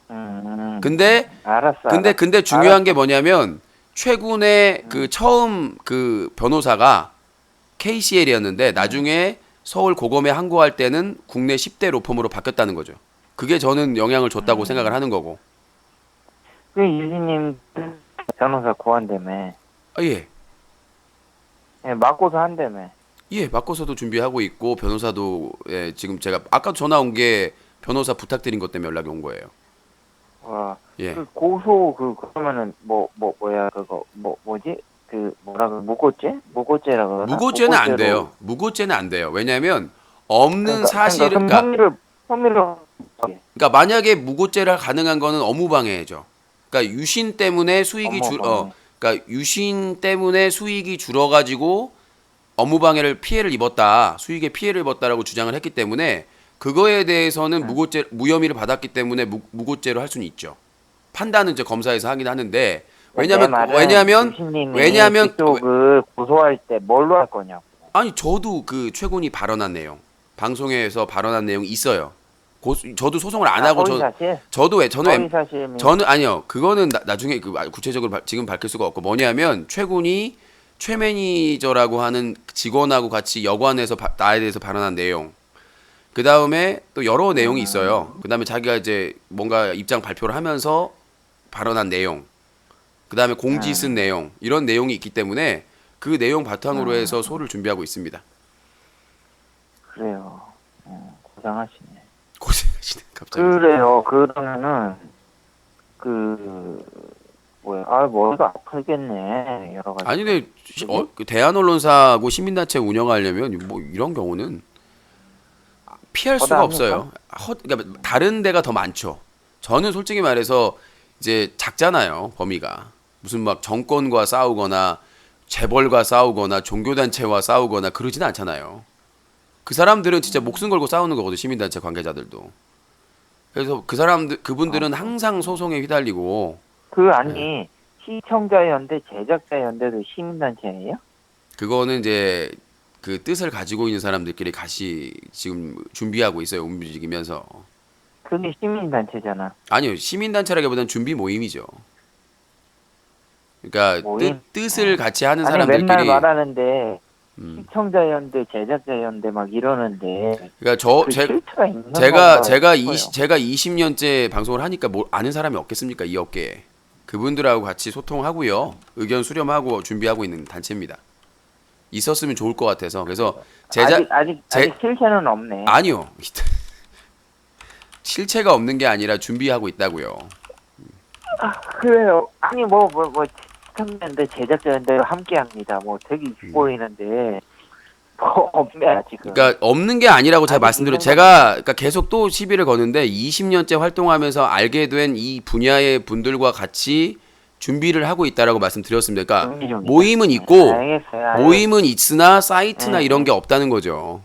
근데
알았어.
근데 중요한 게 뭐냐면 최군의 그 처음 그 변호사가 KCL이었는데 나중에 서울 고검에 항고할 때는 국내 10대 로펌으로 바뀌었다는 거죠. 그게 저는 영향을 줬다고 생각을 하는 거고.
그 유신님 변호사 구한다며.
예.
예, 맞고서 한다며.
예, 바꿔서도 준비하고 있고 변호사도 지금 제가 아까 전화 온 게 변호사 부탁드린 것 때문에 연락이 온 거예요.
와.
예.
그 고소 그러면은 뭐야 그거 뭐지? 그 뭐라고 무고죄라고 그러나?
무고죄는 안
무고죄로.
돼요. 무고죄는 안 돼요. 왜냐하면 없는
그러니까
사실을
혐의를
그러니까 만약에 무고죄를 가능한 거는 업무방해죠. 그러니까 유신 때문에 수익이 그러니까 유신 때문에 수익이 줄어가지고 업무방해를 피해를 입었다, 수익에 피해를 입었다라고 주장을 했기 때문에 그거에 대해서는 무혐의를 받았기 때문에 무고죄로 할 수는 있죠. 판단은 이제 검사에서 하긴 하는데 왜냐면
그쪽을 고소할 때 뭘로 할 거냐고.
아니 저도 그 최군이 발언한 내용 방송에서 발언한 내용이 있어요. 저도 소송을 안 하고 저는 아니요 그거는 나중에 구체적으로 지금 밝힐 수가 없고 뭐냐면 최군이 최 매니저라고 하는 직원하고 같이 여관에서 나에 대해서 발언한 내용 그 다음에 또 여러 내용이 있어요. 그 다음에 자기가 이제 뭔가 입장 발표를 하면서 발언한 내용 그 다음에 공지 쓴 내용 이런 내용이 있기 때문에 그 내용 바탕으로 해서 소를 준비하고 있습니다.
그래요. 고생하시네.
고생하시네 갑자기.
그래요. 그러면은 머리가 아프겠네. 여러 가지.
아니 근데 그 대한언론사하고 시민단체 운영하려면 뭐 이런 경우는 피할 수가 없어요. 그러니까 다른 데가 더 많죠. 저는 솔직히 말해서 이제 작잖아요 범위가. 무슨 막 정권과 싸우거나 재벌과 싸우거나 종교단체와 싸우거나 그러지는 않잖아요. 그 사람들은 진짜 목숨 걸고 싸우는 거거든 시민단체 관계자들도. 그래서 그분들은 항상 소송에 휘달리고.
시청자연대 제작자연대도 시민단체예요?
그거는 이제 그 뜻을 가지고 있는 사람들끼리 같이 지금 준비하고 있어요. 움직이면서.
그게 시민단체잖아.
아니요 시민단체라기보다는 준비 모임이죠. 그러니까
모임?
뜻을 같이 하는
아니,
사람들끼리.
맨날 말하는데 시청자연대 제작자연대 막 이러는데.
그러니까
실체가 있는
제가
건가
제가 20년째 방송을 하니까 뭐 아는 사람이 없겠습니까 이 업계에. 그분들하고 같이 소통하고요. 의견 수렴하고 준비하고 있는 단체입니다. 있었으면 좋을 것 같아서. 그래서
아직 실체는 없네.
아니요. 실체가 없는 게 아니라 준비하고 있다고요.
그래요. 아니 시청자연대 제작자연대로 함께합니다. 되게 있어 보이는데 없네 아직은.
그러니까 없는 게 아니라고 제가 말씀드려. 제가 그러니까 계속 또 시비를 거는데 20년째 활동하면서 알게 된 이 분야의 분들과 같이 준비를 하고 있다라고 말씀드렸습니다. 그러니까 모임은 있고 모임은 있으나 사이트나 이런 게 없다는 거죠.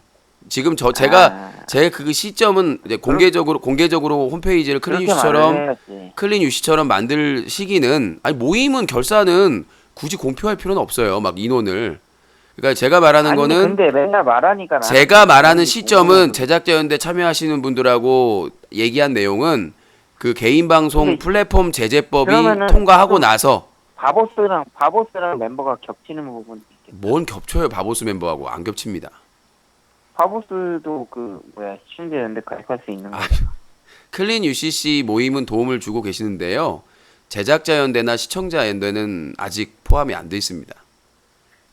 지금 제가 그 시점은 이제 공개적으로 홈페이지를 클린 UC처럼 만들 시기는 아니 모임은 결사는 굳이 공표할 필요는 없어요. 막 인원을. 그러니까 제가 말하는 거는
근데 맨날 말하니까
제가 말하는 시점은 제작자연대 참여하시는 분들하고 얘기한 내용은 그 개인 방송 플랫폼 제재법이 통과하고 나서
바보스랑 멤버가 겹치는 부분이 있겠다.
뭔 겹쳐요 바보스 멤버하고 안 겹칩니다.
바보스도 시청자연대 가입할 수 있는 거죠.
클린 UCC 모임은 도움을 주고 계시는데요. 제작자연대나 시청자연대는 아직 포함이 안 돼 있습니다.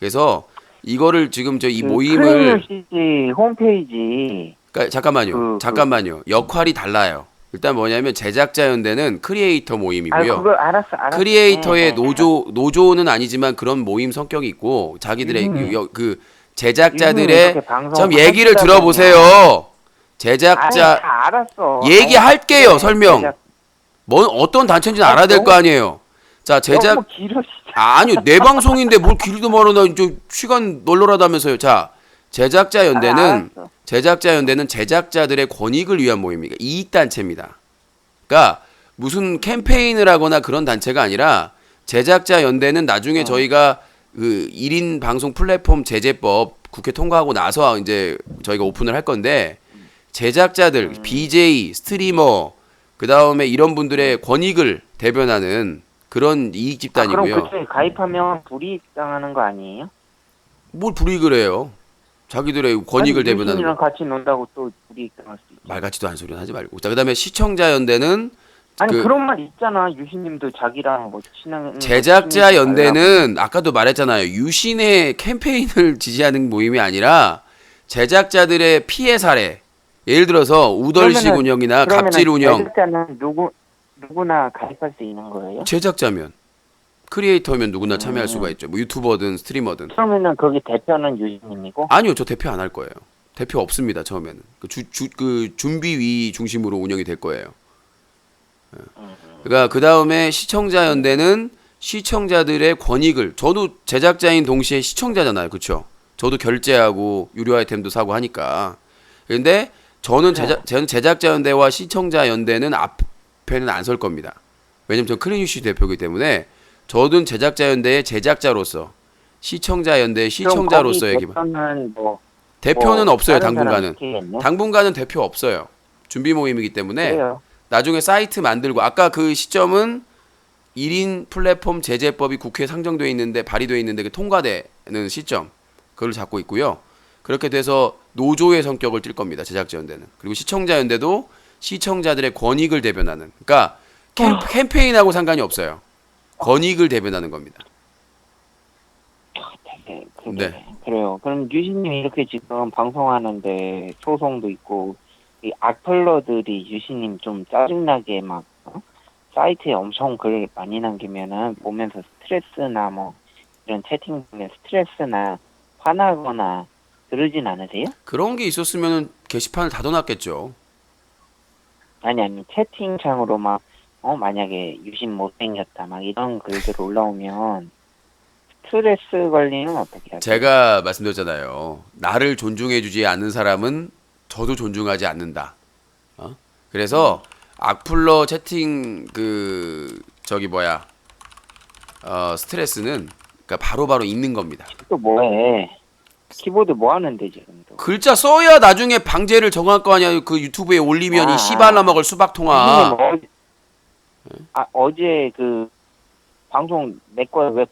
그래서 이거를 지금 이 모임을
클린 UCC 홈페이지.
그러니까 잠깐만요. 역할이 달라요. 일단 뭐냐면 제작자연대는 크리에이터 모임이고요.
그걸 알았어.
크리에이터의 노조는 아니지만 그런 모임 성격이 있고 자기들의 그 제작자들의 좀 얘기를 들어보세요. 제작자
다 알았어.
얘기할게요. 설명. 어떤 단체인지는 알아야 될 거 아니에요. 자,
너무 길어 진짜.
아니요. 내 방송인데 뭘 길도 말하나 시간 널널하다면서요. 자, 제작자연대는 제작자들의 권익을 위한 모임입니다. 이익단체입니다. 그러니까 무슨 캠페인을 하거나 그런 단체가 아니라 제작자연대는 나중에 저희가 그 1인 방송 플랫폼 제재법 국회 통과하고 나서 이제 저희가 오픈을 할 건데 제작자들, BJ, 스트리머 그 다음에 이런 분들의 권익을 대변하는 그런 이익 집단이고요.
그럼 그쪽에 가입하면 불이익 당하는 거 아니에요?
뭘 불이익을 해요? 자기들의 권익을 대변하는.
유신이랑 같이 논다고 또 불이익 당할 수 있죠.
말 같지도 않은 소리는 하지 말고. 자, 그다음에 시청자연대는
그런 말 있잖아. 유신님도 자기랑 친한.
제작자연대는 아까도 말했잖아요. 유신의 캠페인을 지지하는 모임이 아니라 제작자들의 피해 사례. 예를 들어서 우덜식 운영이나 갑질 운영.
제작자는 누구나 가입할 수 있는 거예요?
제작자면 크리에이터면 누구나 참여할 수가 있죠. 유튜버든 스트리머든.
그러면은 거기 대표는 유신님이고?
아니요, 저 대표 안 할 거예요. 대표 없습니다. 처음에는 그 준비위 중심으로 운영이 될 거예요. 그러니까 그 다음에 시청자연대는 시청자들의 권익을 저도 제작자인 동시에 시청자잖아요, 그렇죠? 저도 결제하고 유료 아이템도 사고 하니까. 그런데 저는 제작자 연대와 시청자 연대는 앞에는 안 설 겁니다. 왜냐면 저 클린이슈 대표이기 때문에 저는 제작자 연대의 제작자로서 시청자 연대의 시청자로서의 기반.
대표는 뭐
대표는 없어요.
다른 사람
당분간은.
시키겠네?
당분간은 대표 없어요. 준비 모임이기 때문에
그래요.
나중에 사이트 만들고 아까 그 시점은 1인 플랫폼 제재법이 국회에 상정돼 있는데 발의돼 있는데 그 통과되는 시점 그걸 잡고 있고요. 그렇게 돼서 노조의 성격을 띨 겁니다. 제작자 연대는. 그리고 시청자 연대도 시청자들의 권익을 대변하는. 그러니까 캠페인하고 상관이 없어요. 권익을 대변하는 겁니다. 네.
그래요. 그럼 유신님이 이렇게 지금 방송하는데 소송도 있고 이 악플러들이 유신님 좀 짜증나게 막 사이트에 엄청 글 많이 남기면은 보면서 스트레스나 뭐 이런 채팅 보면 스트레스나 화나거나 그러진 않으세요?
그런 게 있었으면 게시판을 닫아놨겠죠.
아니 채팅창으로 막 만약에 유신 못생겼다 막 이런 글들 올라오면 스트레스 관리는 어떻게 하세요?
제가 말씀드렸잖아요. 나를 존중해주지 않는 사람은 저도 존중하지 않는다. 그래서 악플러 채팅 스트레스는 그러니까 바로바로 있는 겁니다.
또 뭐해? 키보드 뭐 하는데 지금 또?
글자 써야 나중에 방제를 정할 거 아니야. 그 유튜브에 올리면 이 씨발라 먹을 수박 통화.
어제 그 방송 내 거에 왜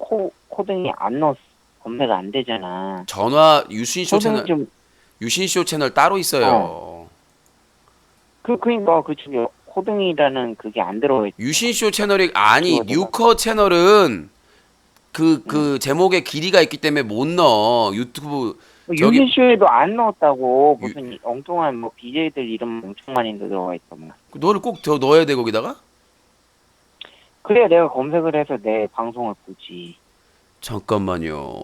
코딩이 안 넣었어? 검색 안 되잖아.
전화 유신쇼
코딩
채널 유신쇼 채널 따로 있어요.
그러니까 그쪽에 코딩이라는 그게 안 들어가 있.
유신쇼 채널이 아니
키워드가.
뉴커 채널은 그 제목에 길이가 있기 때문에 못 넣어. 유튜브 저기-
유신쇼에도 안 넣었다고. 무슨 엉뚱한 뭐 BJ들 이름 엄청 많이 들어가 있어. 뭐.
너를 꼭 더 넣어야 돼 거기다가?
그래야 내가 검색을 해서 내 방송을 보지.
잠깐만요.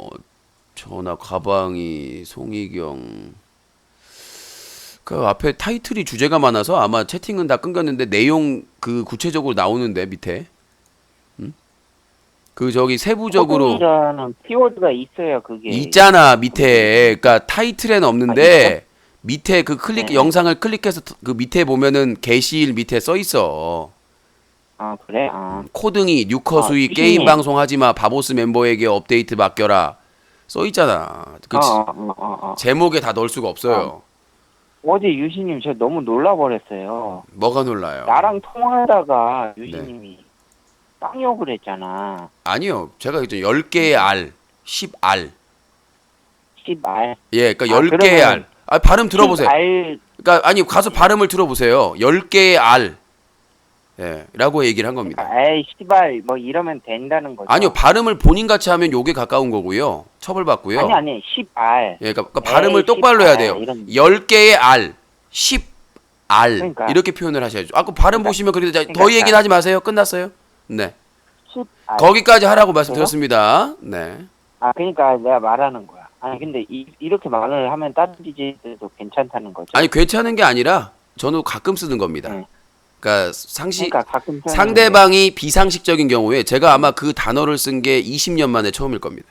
전화 가방이 송희경. 그 앞에 타이틀이 주제가 많아서 아마 채팅은 다 끊겼는데 내용 그 구체적으로 나오는데 밑에. 그 저기 세부적으로
코딩이라는 키워드가 있어야 그게.
있잖아 밑에. 그러니까 타이틀에는 없는데 밑에 그 클릭
네.
영상을 클릭해서 그 밑에 보면은 게시일 밑에 써 있어.
아 그래?
코등이 뉴커 수익
유신님.
게임 방송 하지마 바보스 멤버에게 업데이트 맡겨라 써 있잖아. 그 제목에 다 넣을 수가 없어요.
어제 유신님 저 너무 놀라버렸어요.
뭐가 놀라요?
나랑 통화하다가 유신님이 빵 욕을 했잖아.
아니요. 제가 이제 10개의 알, 10알.
씨발.
예, 그러니까
아,
10개의
그러면
알. 아, 발음 들어보세요.
알.
그러니까 아니 가서 발음을 들어보세요. 10개의 알. 예, 라고 얘기를 한 겁니다.
에이 씨발 뭐 이러면 된다는 거죠.
아니요. 발음을 본인 같이 하면 욕에 가까운 거고요. 처벌받고요.
아니 씨발.
예, 그러니까 발음을
에이,
똑바로 해야 돼요.
이런-
10개의 알, 10알
그러니까.
이렇게 표현을 하셔야죠. 아까 발음
그러니까.
보시면 그래도 더
그러니까.
얘기는 하지 마세요. 끝났어요. 네.
씨발.
거기까지 하라고 말씀드렸습니다. 네.
그러니까 내가 말하는 거야. 아니 근데 이렇게 말을 하면 다른 DJ들도 괜찮다는 거죠.
아니 괜찮은 게 아니라 저는 가끔 쓰는 겁니다.
네.
그러니까
그러니까 가끔 쓰는
상대방이 비상식적인 경우에 제가 아마 그 단어를 쓴 게 20년 만에 처음일 겁니다.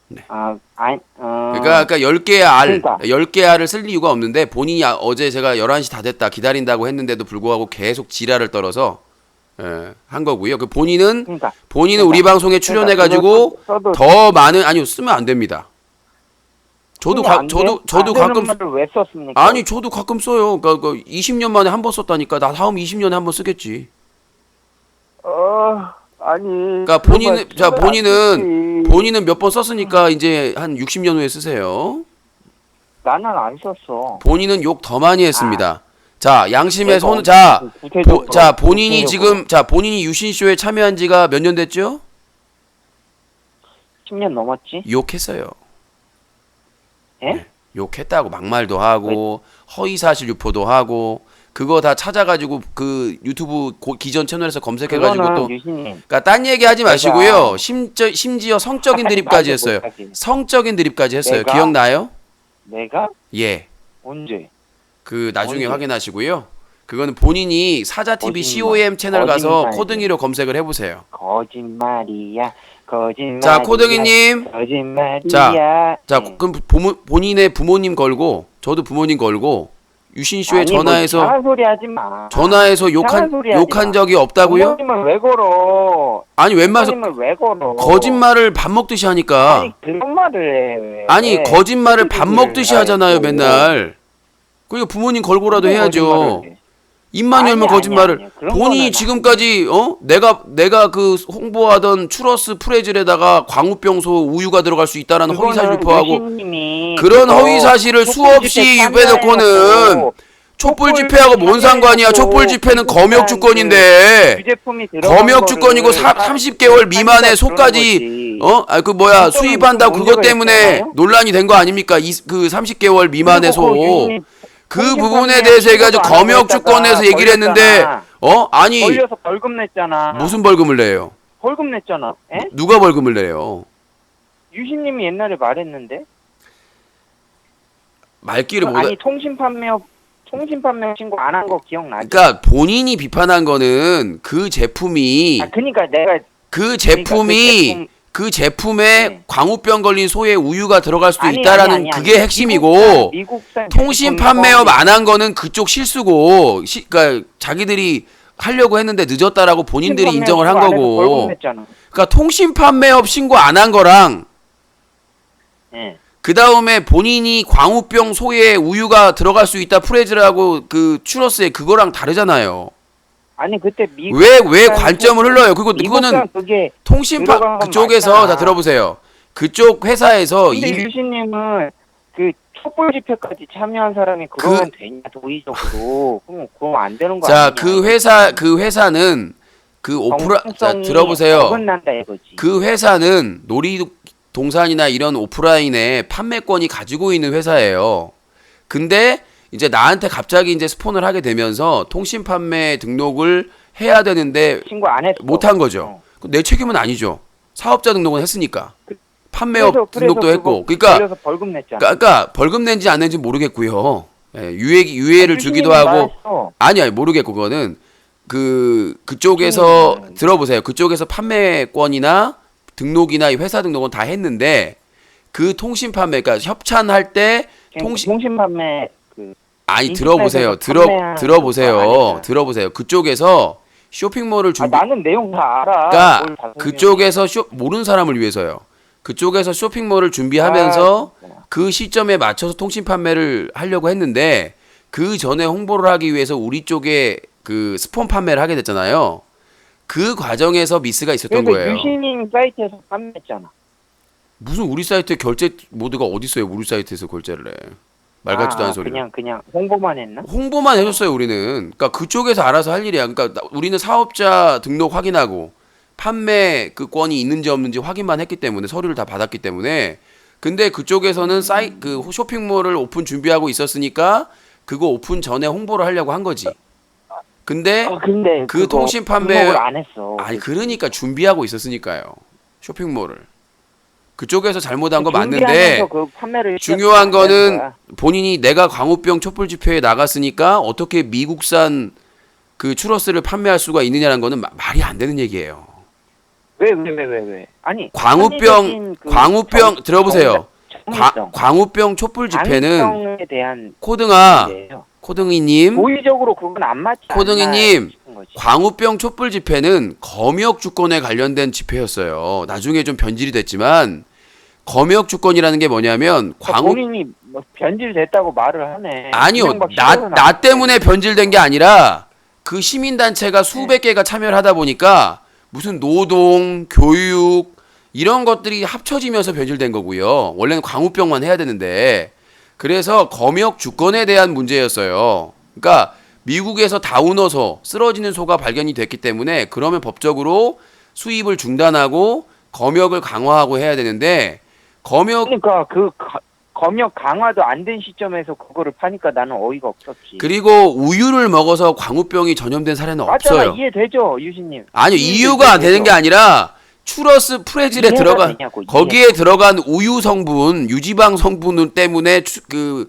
그러니까 10개의 알,
그러니까.
10개의 알을 쓸 이유가 없는데 본인이 어제 제가 11시 다 됐다 기다린다고 했는데도 불구하고 계속 지랄을 떨어서 한 거고요. 그 본인은
그러니까
우리 방송에 출연해 가지고
써도
더 많은 아니요 쓰면 안 됩니다. 저도 저도 가끔
말을 왜 썼습니까?
아니 저도 가끔 써요. 그러니까 20년 만에 한 번 썼다니까 나 다음 20년에 한 번 쓰겠지.
아니.
그러니까 본인은 몇 번 썼으니까 이제 한 60년 후에 쓰세요.
나는 안 썼어.
본인은 욕 더 많이 했습니다. 자 양심의
내가
손,
구체적으로,
본인이
구체적으로.
지금 본인이 유신쇼에 참여한 지가 몇 년 됐죠?
10년 넘었지?
욕했어요.
예?
욕했다고 막말도 하고 허위사실 유포도 하고 그거 다 찾아가지고 그 유튜브 기존 채널에서 검색해가지고
그거는
또
유신님.
그러니까 딴 얘기하지 마시고요. 심지어 성적인 드립까지 했어요.
못하지.
성적인 드립까지 했어요.
내가?
기억나요?
내가?
예.
언제?
그 나중에
언제?
확인하시고요. 그거는 본인이 사자TV
거짓말.
COM 채널 가서
거짓말.
코등이로 검색을 해보세요.
거짓말이야. 거짓말.
자, 코등이님.
거짓말이야.
자,
예.
그럼 본인의 부모님 걸고 저도 부모님 걸고 유신쇼에
아니, 뭐
전화해서
이상한 소리 하지 마.
전화해서
이상한 소리 하지
욕한
마.
적이 없다고요?
부모님을 왜 걸어?
아니 웬만해서
부모님을 왜 걸어?
거짓말을 밥 먹듯이 하니까.
아니 그런 말을 해. 왜?
아니 거짓말을 밥
그거를
먹듯이 하잖아요
아이고.
맨날. 그러니까 부모님 걸고라도
무슨
해야죠.
거짓말을 해?
입만 열면
아니,
거짓말을.
아니. 그런
본인이
거는
지금까지 내가 그 홍보하던 추러스 프레즐에다가 광우병소 우유가 들어갈 수 있다라는 허위 사실 유포하고
유신님이
그런
그거
허위 사실을 수없이 유배놓고는 촛불 집회하고 뭔 상관이야? 촛불 집회는 검역 주권인데.
유제품이 들어간
검역 주권이고
거를
30개월 미만의 소까지 수입한다고 그것 때문에 논란이 된 거 아닙니까? 그 30개월 미만의 소. 그 부분에 대해서 해가지고 검역 주권에서 얘기를 했는데 아니
걸려서 벌금 냈잖아.
무슨 벌금을 내요?
벌금 냈잖아. 에?
누가 벌금을 내요?
유신님이 옛날에 말했는데.
말귀를 못.
아니 통신 판매 신고 안 한 거 기억나지?
그러니까 본인이 비판한 거는 그 제품이
그러니까 내가
그 제품이 그 제품에
네.
광우병 걸린 소의 우유가 들어갈 수도
아니,
있다라는
아니,
그게 핵심이고
미국산
통신 판매업 안 한 거는 그쪽 실수고 그러니까 자기들이 하려고 했는데 늦었다라고 본인들이 인정을 한 거고. 그러니까 통신 판매업 신고 안 한 거랑
네.
그 다음에 본인이 광우병 소의 우유가 들어갈 수 있다 프레즈라고 그 추러스에 그거랑 다르잖아요.
아니 그때 미국
왜 관점을 흘러요? 그거는
그게
통신파
들어간 건
그쪽에서
맞잖아.
자 들어보세요. 그쪽 회사에서
근데 유신님은 그 촛불 집회까지 참여한 사람이 그러면 되냐 도의적으로 그럼 안 되는 거
자,
아니냐?
그 회사는 그 오프라 자
정통성이
들어보세요.
어긋난다 이거지.
그 회사는 놀이동산이나 이런 오프라인에 판매권이 가지고 있는 회사예요. 근데 이제 나한테 갑자기 이제 스폰을 하게 되면서 통신 판매 등록을 해야 되는데
신고 안 했어.
못한 거죠. 내 책임은 아니죠. 사업자 등록은 했으니까. 판매업 등록도 했고.
걸려서 벌금 냈잖아.
그러니까 벌금 낸지 안 낸지 모르겠고요. 예, 유예를 주기도 하고. 아니 모르겠고 그거는 그쪽에서 들어보세요. 그쪽에서 판매권이나 등록이나 이 회사 등록은 다 했는데 그 통신 판매 그러니까 협찬할 때
통신 판매
아니 들어보세요. 들어보세요. 그쪽에서 쇼핑몰을 준비
나는 내용 다 알아.
그러니까 그쪽에서 모르는 사람을 위해서요. 그쪽에서 쇼핑몰을 준비하면서 그 시점에 맞춰서 통신 판매를 하려고 했는데 그 전에 홍보를 하기 위해서 우리 쪽에 그 스폰 판매를 하게 됐잖아요. 그 과정에서 미스가 있었던 거예요.
유신님 사이트에서 판매했잖아.
무슨 우리 사이트에 결제 모드가 어디 있어요? 우리 사이트에서 결제를 해. 말 같지도 않은 소리를.
그냥 홍보만 했나?
홍보만 해줬어요 우리는. 그러니까 그쪽에서 알아서 할 일이야. 그러니까 우리는 사업자 등록 확인하고 판매 그 권이 있는지 없는지 확인만 했기 때문에 서류를 다 받았기 때문에. 근데 그쪽에서는 그 쇼핑몰을 오픈 준비하고 있었으니까 그거 오픈 전에 홍보를 하려고 한 거지. 근데 그 통신 판매를
안 했어.
아니 그러니까 준비하고 있었으니까요. 쇼핑몰을. 그쪽에서 잘못한 거 맞는데 중요한 거는 본인이 내가 광우병 촛불 집회에 나갔으니까 어떻게 미국산 그 추러스를 판매할 수가 있느냐는 거는 말이 안 되는 얘기예요.
왜? 아니
광우병 들어보세요. 광우병 촛불 집회는 코등이님
도의적으로 그건 안 맞지 않나
코등이님 광우병 촛불 집회는 검역 주권에 관련된 집회였어요. 나중에 좀 변질이 됐지만 검역 주권이라는 게 뭐냐면
본인이 변질됐다고 말을 하네.
아니요. 나 때문에 변질된 게 아니라 그 시민단체가 수백 개가 참여를 하다 보니까 무슨 노동, 교육 이런 것들이 합쳐지면서 변질된 거고요. 원래는 광우병만 해야 되는데 그래서 검역 주권에 대한 문제였어요. 그러니까 미국에서 다운어서 쓰러지는 소가 발견이 됐기 때문에 그러면 법적으로 수입을 중단하고 검역을 강화하고 해야 되는데
그러니까 그 검역 강화도 안 된 시점에서 그거를 파니까 나는 어이가 없었지.
그리고 우유를 먹어서 광우병이 전염된 사례는 없어요.
이해되죠, 유신님?
아니요, 이유가 안 되는 게 아니라 추러스 프레즐에 거기에 들어간 우유 성분, 유지방 성분 때문에
치즈.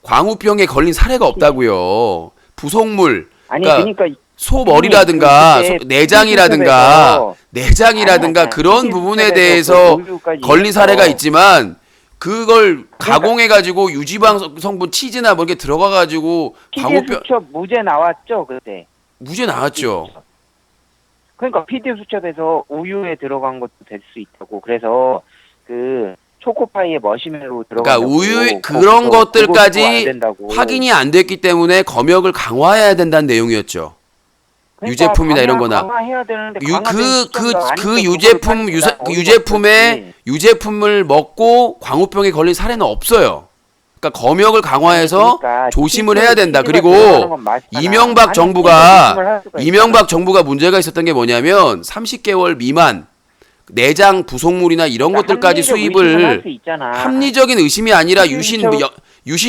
광우병에 걸린 사례가 없다고요. 부속물.
아니 그러니까
소 머리라든가 내장이라든가 그런 부분에 대해서 걸린 사례가 있지만 그걸 가공해가지고 유지방 성분 치즈나 뭐 이렇게 들어가가지고
PD 수첩 무죄 나왔죠 그때.
무죄 나왔죠.
그러니까 PD 수첩에서 우유에 들어간 것도 될 수 있다고. 그래서 그 초코파이에 머시멜로 들어간.
그러니까 우유 그런 것들까지 확인이 안 됐기 때문에 검역을 강화해야 된다는 내용이었죠.
그러니까
유제품이나 이런 거나
강화해야 되는데
그 유제품 유제품을 먹고 광우병에 걸린 사례는 없어요. 그러니까 검역을 강화해서 조심을 해야 된다. 그리고 이명박 정부가 문제가 있었던 게 뭐냐면 30개월 미만 내장 부속물이나 이런 것들까지 수입을 합리적인 의심이 아니라 유신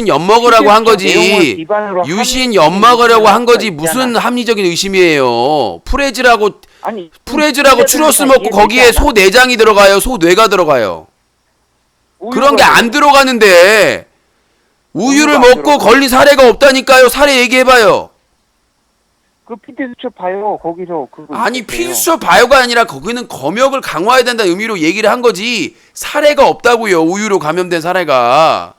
엿먹으라고 한 거지. 유신 엿먹으려고 한 거지 무슨 합리적인 의심이에요. 프레즈라고 추러스 먹고 거기에 소 내장이 들어가요. 소 뇌가 들어가요. 그런 게 안 들어가는데 우유를 먹고 걸린 사례가 없다니까요. 사례 얘기해봐요.
그 PD 수첩 봐요. 거기서 그거
아니 PD 수첩 봐요가 아니라 거기는 검역을 강화해야 된다는 의미로 얘기를 한 거지 사례가 없다고요. 우유로 감염된 사례가.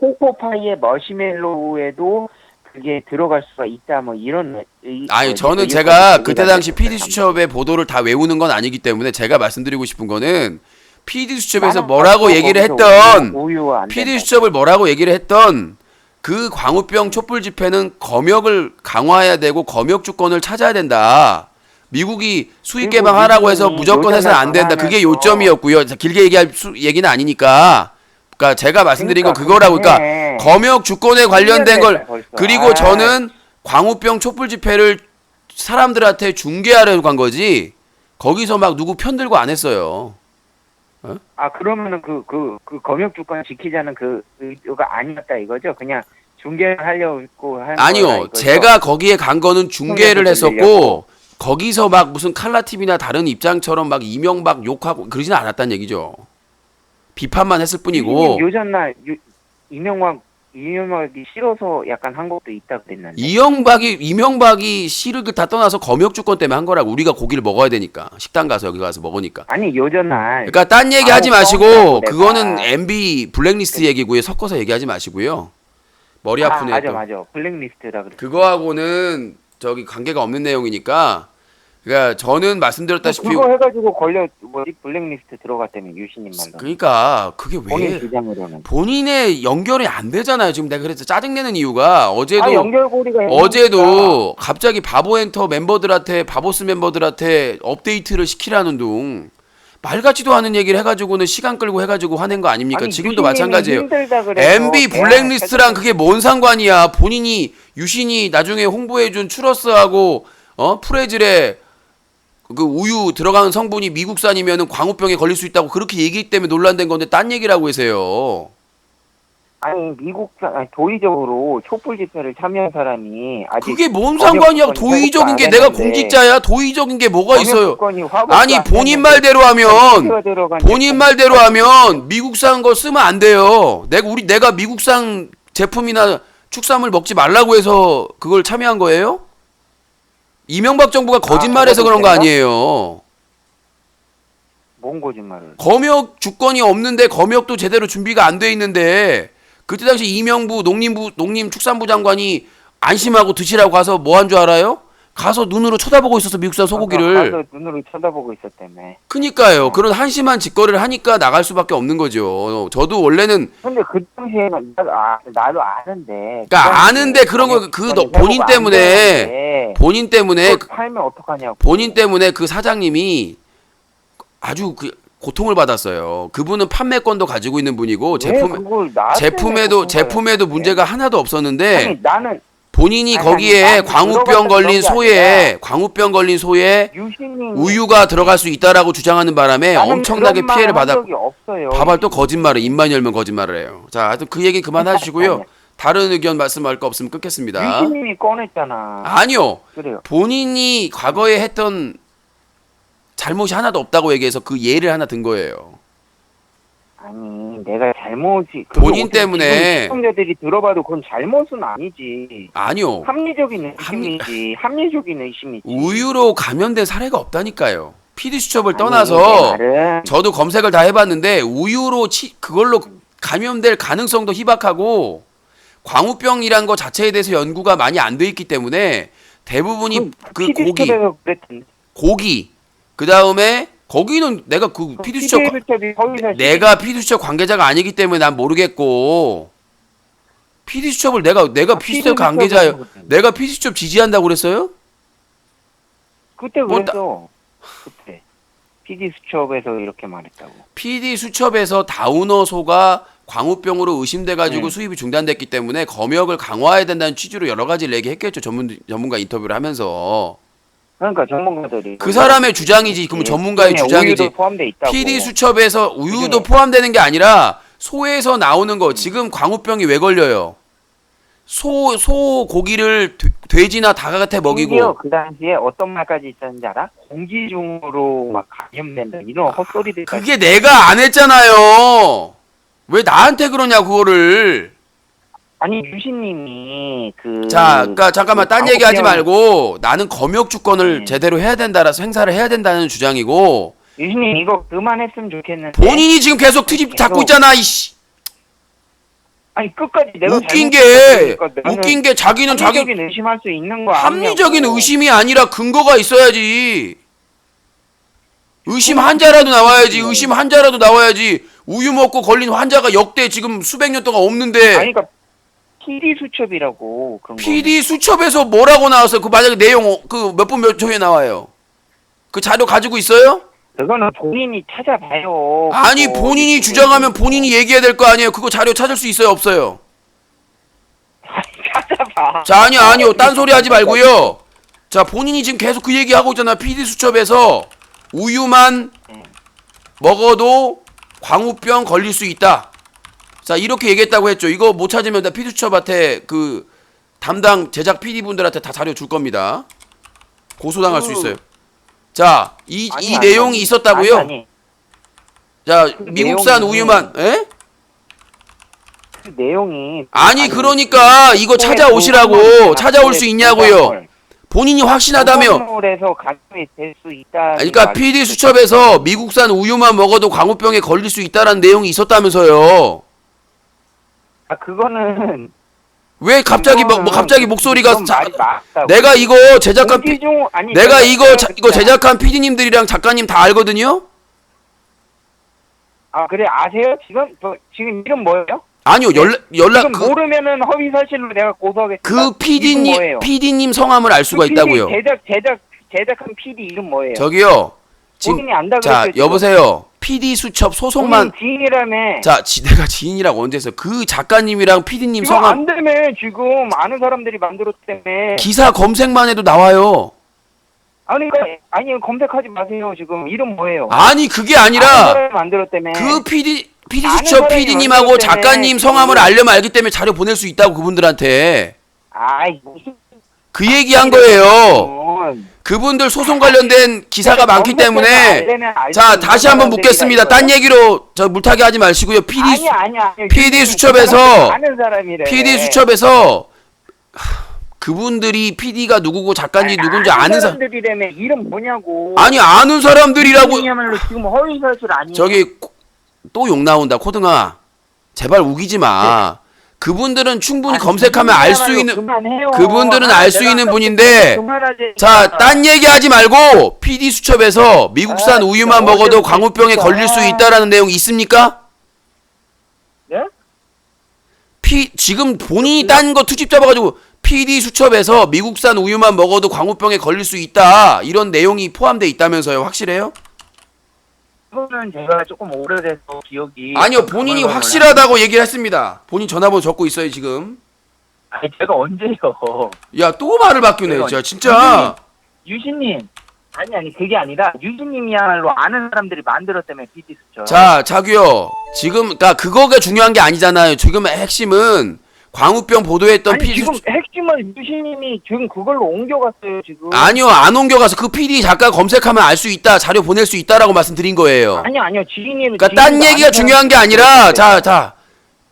초코파이의 머시멜로우에도 그게 들어갈 수가 있다 뭐 이런.
아니 저는 제가 그때 당시 PD 수첩의 보도를 다 외우는 건 아니기 때문에 제가 말씀드리고 싶은 거는 PD 수첩에서 뭐라고 얘기를 했던 PD 수첩을 뭐라고 얘기를 했던 그 광우병 촛불 집회는 검역을 강화해야 되고 검역 주권을 찾아야 된다. 미국이 수익 개방하라고 해서 무조건 해서는 안 된다. 그게 요점이었고요. 길게 얘기할 얘기는 아니니까. 그러니까 제가 말씀드린 건 그거라고. 그러니까 검역 주권에 관련된 걸 그리고 저는 광우병 촛불 집회를 사람들한테 중계하려고 한 거지. 거기서 막 누구 편들고 안 했어요.
그러면은 그 검역 주권 지키자는 그 의도가 아니었다 이거죠? 그냥 중계를 하려고 한
아니요. 제가 거기에 간 거는 중계를 했었고 거기서 막 무슨 칼라TV나 다른 입장처럼 막 이명박 욕하고 그러지는 않았다는 얘기죠. 비판만 했을 뿐이고.
요전날 이명박이 싫어서 약간 한 것도 있다 그랬는데.
이명박이 씨를 다 떠나서 검역 주권 때문에 한 거라고. 우리가 고기를 먹어야 되니까. 식당 가서 여기 가서 먹으니까.
아니 요전날.
그러니까 딴 얘기 하지 마시고 그거는 MB 블랙리스트 얘기고요. 섞어서 얘기하지 마시고요. 머리 아프네.
맞아. 블랙리스트라 그랬어.
그거하고는 저기 관계가 없는 내용이니까. 그러니까 저는 말씀드렸다시피
그거 해가지고 블랙리스트 들어갔다며 유신님 말로.
그러니까 그게 왜
본인 주장으로는.
본인의 연결이 안 되잖아요. 지금 내가 그래서 짜증내는 이유가
연결고리가
어제도 갑자기 바보엔터 멤버들한테 바보스 멤버들한테 업데이트를 시키라는 둥 말같지도 않은 얘기를 해가지고는 시간 끌고 해가지고 화낸 거 아닙니까? 지금도 마찬가지예요. MB 블랙리스트랑 그게 뭔 상관이야? 본인이 유신이 나중에 홍보해준 추러스하고 프레즐에 그 우유 들어가는 성분이 미국산이면은 광우병에 걸릴 수 있다고 그렇게 얘기했기 때문에 논란된 건데 딴 얘기라고 하세요.
아니 도의적으로 촛불 집회를 참여한 사람이 아직
그게 뭔 상관이야? 도의적인 게 내가 공직자야? 도의적인 게 뭐가 있어요? 아니 본인 말대로 하면 미국산 거 쓰면 안 돼요. 내가 미국산 제품이나 축산물 먹지 말라고 해서 그걸 참여한 거예요? 이명박 정부가 거짓말해서 그런 거 아니에요.
뭔 거짓말을?
검역 주권이 없는데 검역도 제대로 준비가 안 돼 있는데 그때 당시 이명부 농림축산부 장관이 안심하고 드시라고 가서 뭐 한 줄 알아요? 가서 눈으로 쳐다보고 있었어 미국산 소고기를.
가서 눈으로 쳐다보고 있었다며.
그니까요. 그런 한심한 짓거리를 하니까 나갈 수밖에 없는 거죠. 저도 원래는.
근데 그 당시에는 나도 아는데.
그러니까 아는데 그런 거 본인 때문에
팔면 어떡하냐고.
본인 때문에 그 사장님이 아주 고통을 받았어요. 그분은 판매권도 가지고 있는 분이고 제품에도 문제가 하나도 없었는데.
아니 나는.
본인이 거기에 광우병 걸린 소에 우유가 들어갈 수 있다라고 주장하는 바람에 엄청나게 피해를 받았고. 봐봐 또 거짓말을 입만 열면 거짓말을 해요. 자, 하여튼 그 얘기 그만하시고요. 다른 의견 말씀할 거 없으면 끊겠습니다.
유신님이 꺼냈잖아.
아니요.
그래요.
본인이 과거에 했던 잘못이 하나도 없다고 얘기해서 그 예를 하나 든 거예요.
아니 내가 잘못이
본인 때문에
시청자들이 들어봐도 그건 잘못은 아니지.
아니요.
합리적인 의심이지.
우유로 감염된 사례가 없다니까요. PD 수첩을 떠나서 저도 검색을 다 해봤는데 우유로 그걸로 감염될 가능성도 희박하고 광우병이란 거 자체에 대해서 연구가 많이 안 돼 있기 때문에 대부분이 그 고기,
PD수첩에서 그랬던데.
고기, 그 다음에 거기는 내가 그 피디수첩
PD수첩이 허위사실.
내가 피디수첩 관계자가 아니기 때문에 난 모르겠고 피디수첩을 내가 피디수첩 관계자예요. 내가 피디수첩 지지한다고 그랬어요?
그때
뭐,
그랬어. 그때 PD수첩에서 이렇게 말했다고.
피디수첩에서 다우너소가 광우병으로 의심돼가지고
네.
수입이 중단됐기 때문에 검역을 강화해야 된다는 취지로 여러 가지를 얘기했겠죠. 전문가 인터뷰를 하면서.
그러니까 전문가들이
그 사람의 주장이지. 그러면 전문가의 주장이지.
우유도 포함돼 있다고.
피디수첩에서 우유도
그중에.
포함되는 게 아니라 소에서 나오는 거. 지금 광우병이 왜 걸려요? 소 고기를 돼지나 닭한테 먹이고.
심지어 그 당시에 어떤 말까지 있었는지 알아? 공기 중으로 막 감염된다 이런 헛소리들.
그게 내가 안 했잖아요. 왜 나한테 그러냐 그거를.
아니 유신님이 그.
자, 그러니까 잠깐만 딴
광우병-
얘기하지 말고 나는 검역 주권을
네.
제대로 해야 된다라서 행사를 해야 된다는 주장이고
유신님 이거 그만했으면 좋겠는데.
본인이 지금 계속 트집 잡고 있잖아 이씨.
아니 끝까지 내가
웃긴
잘못했으니까 나는
웃긴 게 자기는 자기
합리적인 의심할 수 있는 거
합리적인
아니냐고.
의심이 아니라 근거가 있어야지. 의심 한자라도 나와야지. 의심 한자라도 나와야지. 우유 먹고 걸린 환자가 역대 지금 수백 년 동안 없는데
아니 그러니까 PD 수첩이라고 그런 거.
PD 수첩에서 뭐라고 나왔어요? 그 만약에 내용 그 몇 분 몇 초에 나와요? 그 자료 가지고 있어요?
그거는 본인이 찾아봐요.
아니
그거.
본인이 주장하면 본인이 얘기해야 될 거 아니에요? 그거 자료 찾을 수 있어요? 없어요?
찾아봐.
자 아니요 딴 소리 하지 말고요. 자 본인이 지금 계속 그 얘기하고 있잖아. PD 수첩에서 우유만 먹어도 광우병 걸릴 수 있다. 자 이렇게 얘기했다고 했죠. 이거 못 찾으면 나 PD 수첩한테 그 담당 제작 PD분들한테 다 자료 줄 겁니다. 고소당할 수 있어요. 자 이
아니,
내용이 있었다고요?
아니.
자
그
미국산
내용이-
우유만 에?
그 내용이
아니 그러니까 이거 찾아오시라고. 찾아올 수 있냐고요. 본인이 확신하다며.
에서 감염이 될 수 있다.
그러니까 PD 수첩에서 미국산 우유만 먹어도 광우병에 걸릴 수 있다라는 내용이 있었다면서요.
아 그거는
왜 갑자기 뭐 갑자기 목소리가
좀 말이 맞다고.
내가 이거 제작한
공기중 아니
내가 이거 이거
진짜.
제작한 PD님들이랑 작가님 다 알거든요.
아 그래 아세요? 지금 이름 뭐예요?
아니요 연락
지금 모르면은 허위 사실로 내가 고소하겠습니다.
그
이름
PD님
뭐예요?
PD님 성함을 알 수가
그
있다고요.
제작한 PD 이름 뭐예요?
저기요. 지금
본인이 안다
자
그랬죠,
여보세요. PD 수첩 소속만
본인 지인이라며.
자 내가 지인이라고 언제 했어? 그 작가님이랑 PD님
이거
성함
안 되면 지금 아는 사람들이 만들었다며.
기사 검색만 해도 나와요.
아니 검색하지 마세요. 지금 이름 뭐예요?
아니 그게
아는
아니라
사람이 만들었다며.
그 PD
아는
수첩
사람이
PD님하고
만들었다며.
작가님 성함을 알려면 알기 때문에 자료 보낼 수 있다고 그분들한테
아이 무슨
그 얘기한 거예요.
이런.
그분들 소송 관련된 기사가 많기
검색해서
때문에
알려면 알수
자
있는
다시 한번
사람들이
묻겠습니다. 딴
있어요.
얘기로 저 물타기 하지 마시고요.
아니
PD 수첩에서
아는 사람이래.
PD 수첩에서 그분들이 PD가 누구고 작가인지 누군지 아는 사람
사람들이라며. 이름 뭐냐고.
아니 아는 사람들이라고.
이야말로 지금 허위 사실 아니에요.
저기 또 욕 나온다 코등아 제발 우기지 마. 그분들은 충분히 검색하면 알 수 있는 그분들은 알 수 있는 분인데 자 딴 얘기하지 말고 PD 수첩에서 미국산
아,
우유만
진짜
먹어도
어이없네,
광우병에
진짜.
걸릴 수 있다라는 내용이 있습니까?
네?
지금 본인이 딴 거 투집 잡아가지고 PD 수첩에서 미국산 우유만 먹어도 광우병에 걸릴 수 있다 이런 내용이 포함돼 있다면서요. 확실해요?
이거는 제가 조금 오래돼서 기억이.
아니요 본인이 확실하다고 얘기를 했습니다. 본인 전화번호 적고 있어요 지금.
아니 제가 언제요?
야 또 말을 바뀌네 진짜.
유신님. 아니 그게 아니라 유신님이야말로 아는 사람들이 만들었다며 PD 수첩.
자 자규요 지금 그러니까 그거가 중요한 게 아니잖아요. 지금 핵심은 광우병 보도했던
아니
PD
지금 핵심은 유신님이 지금 그걸로 옮겨갔어요 지금.
아니요 안 옮겨가서 그 PD 작가 검색하면 알 수 있다 자료 보낼 수 있다라고 말씀드린 거예요.
아니요 지인이.
그러니까 딴 얘기가 중요한 게 아니라 자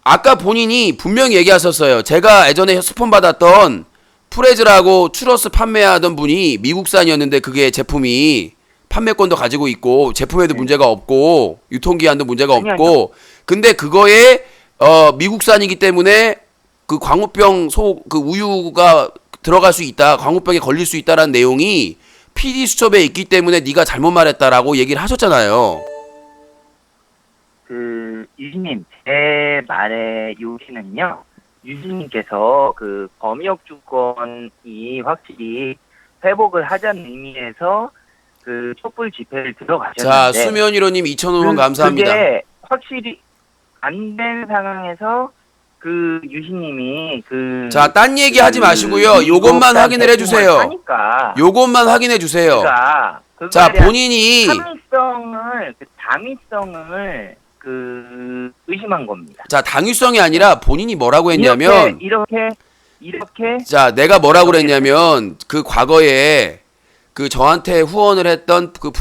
아까 본인이 분명히 얘기하셨어요. 제가 예전에 스폰 받았던 프레즈라고 추러스 판매하던 분이 미국산이었는데 그게 제품이 판매권도 가지고 있고 제품에도 문제가 없고 유통기한도 문제가
아니요,
없고 근데 그거에 미국산이기 때문에 그 광우병 그 우유가 들어갈 수 있다, 광우병에 걸릴 수 있다라는 내용이 PD 수첩에 있기 때문에 네가 잘못 말했다라고 얘기를 하셨잖아요.
유진님, 제 말의 요지는요, 유진님께서 그 검역 주권이 확실히 회복을 하자는 의미에서 그 촛불 집회를 들어가셨는데,
자, 수면위로님 2,000원 감사합니다.
그게 확실히 안 된 상황에서 그 유신님이
자, 딴 얘기 하지 마시고요. 요것만 확인을 해주세요. 요것만 확인해 주세요. 자, 본인이
당위성을 의심한 겁니다.
자, 당위성이 아니라 본인이 뭐라고 했냐면
이렇게
자, 내가 뭐라고 그랬냐면 그 과거에 그 저한테 후원을 했던 그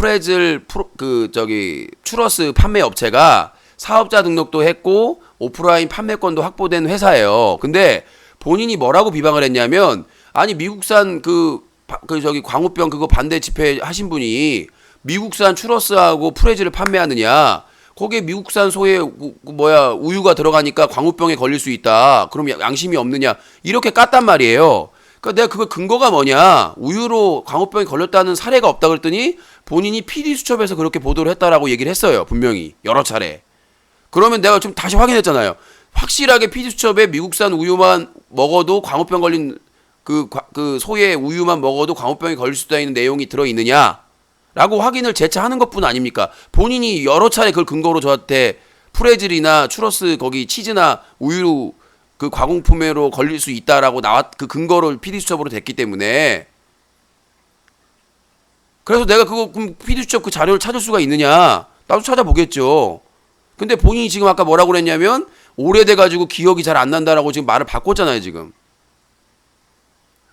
추러스 판매 업체가 사업자 등록도 했고 오프라인 판매권도 확보된 회사예요. 근데 본인이 뭐라고 비방을 했냐면, 아니 미국산 광우병 그거 반대 집회 하신 분이 미국산 추러스하고 프레즈를 판매하느냐? 거기에 미국산 소의 우유가 들어가니까 광우병에 걸릴 수 있다. 그럼 양심이 없느냐? 이렇게 깠단 말이에요. 그러니까 내가 그거 근거가 뭐냐? 우유로 광우병에 걸렸다는 사례가 없다 그랬더니 본인이 PD 수첩에서 그렇게 보도를 했다라고 얘기를 했어요. 분명히 여러 차례. 그러면 내가 좀 다시 확인했잖아요. 확실하게 PD 수첩에 미국산 우유만 먹어도 광우병 걸린 그 소의 우유만 먹어도 광우병에 걸릴 수도 있는 내용이 들어있느냐? 라고 확인을 재차하는 것뿐 아닙니까? 본인이 여러 차례 그걸 근거로 저한테 프레즐이나 추러스 거기 치즈나 우유 그 가공품으로 걸릴 수 있다라고 그 근거를 PD 수첩으로 됐기 때문에, 그래서 내가 그거 PD 수첩 그 자료를 찾을 수가 있느냐? 나도 찾아보겠죠. 근데 본인이 지금 아까 뭐라고 그랬냐면 오래돼가지고 기억이 잘 안 난다라고 지금 말을 바꿨잖아요 지금.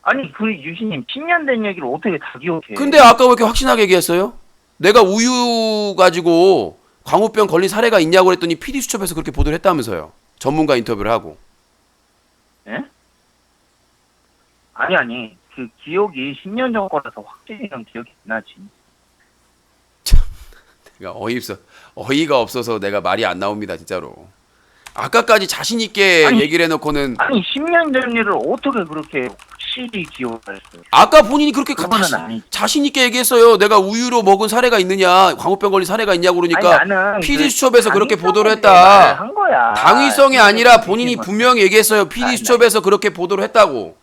아니 그 유신님 10년 된 얘기를 어떻게 다 기억해?
근데 아까 왜 이렇게 확신하게 얘기했어요? 내가 우유 가지고 광우병 걸린 사례가 있냐고 그랬더니 PD 수첩에서 그렇게 보도를 했다면서요. 전문가 인터뷰를 하고.
예? 아니 그 기억이 10년 전 거라서 확실히는 기억이 안 나지.
내가 어이가 없어서 내가 말이 안 나옵니다 진짜로. 아까까지 자신 있게 얘기를 해놓고는,
아니 10년 전 일을 어떻게 그렇게 확실히 기억을 했어요?
아까 본인이 그렇게
아니지.
자신 있게 얘기했어요. 내가 우유로 먹은 사례가 있느냐, 광우병 걸린 사례가 있냐고 그러니까 PD 수첩에서 그렇게 보도를 했다.
한 거야.
당위성이 아니라 본인이 분명히 얘기했어요. PD 수첩에서 그렇게 보도를 했다고.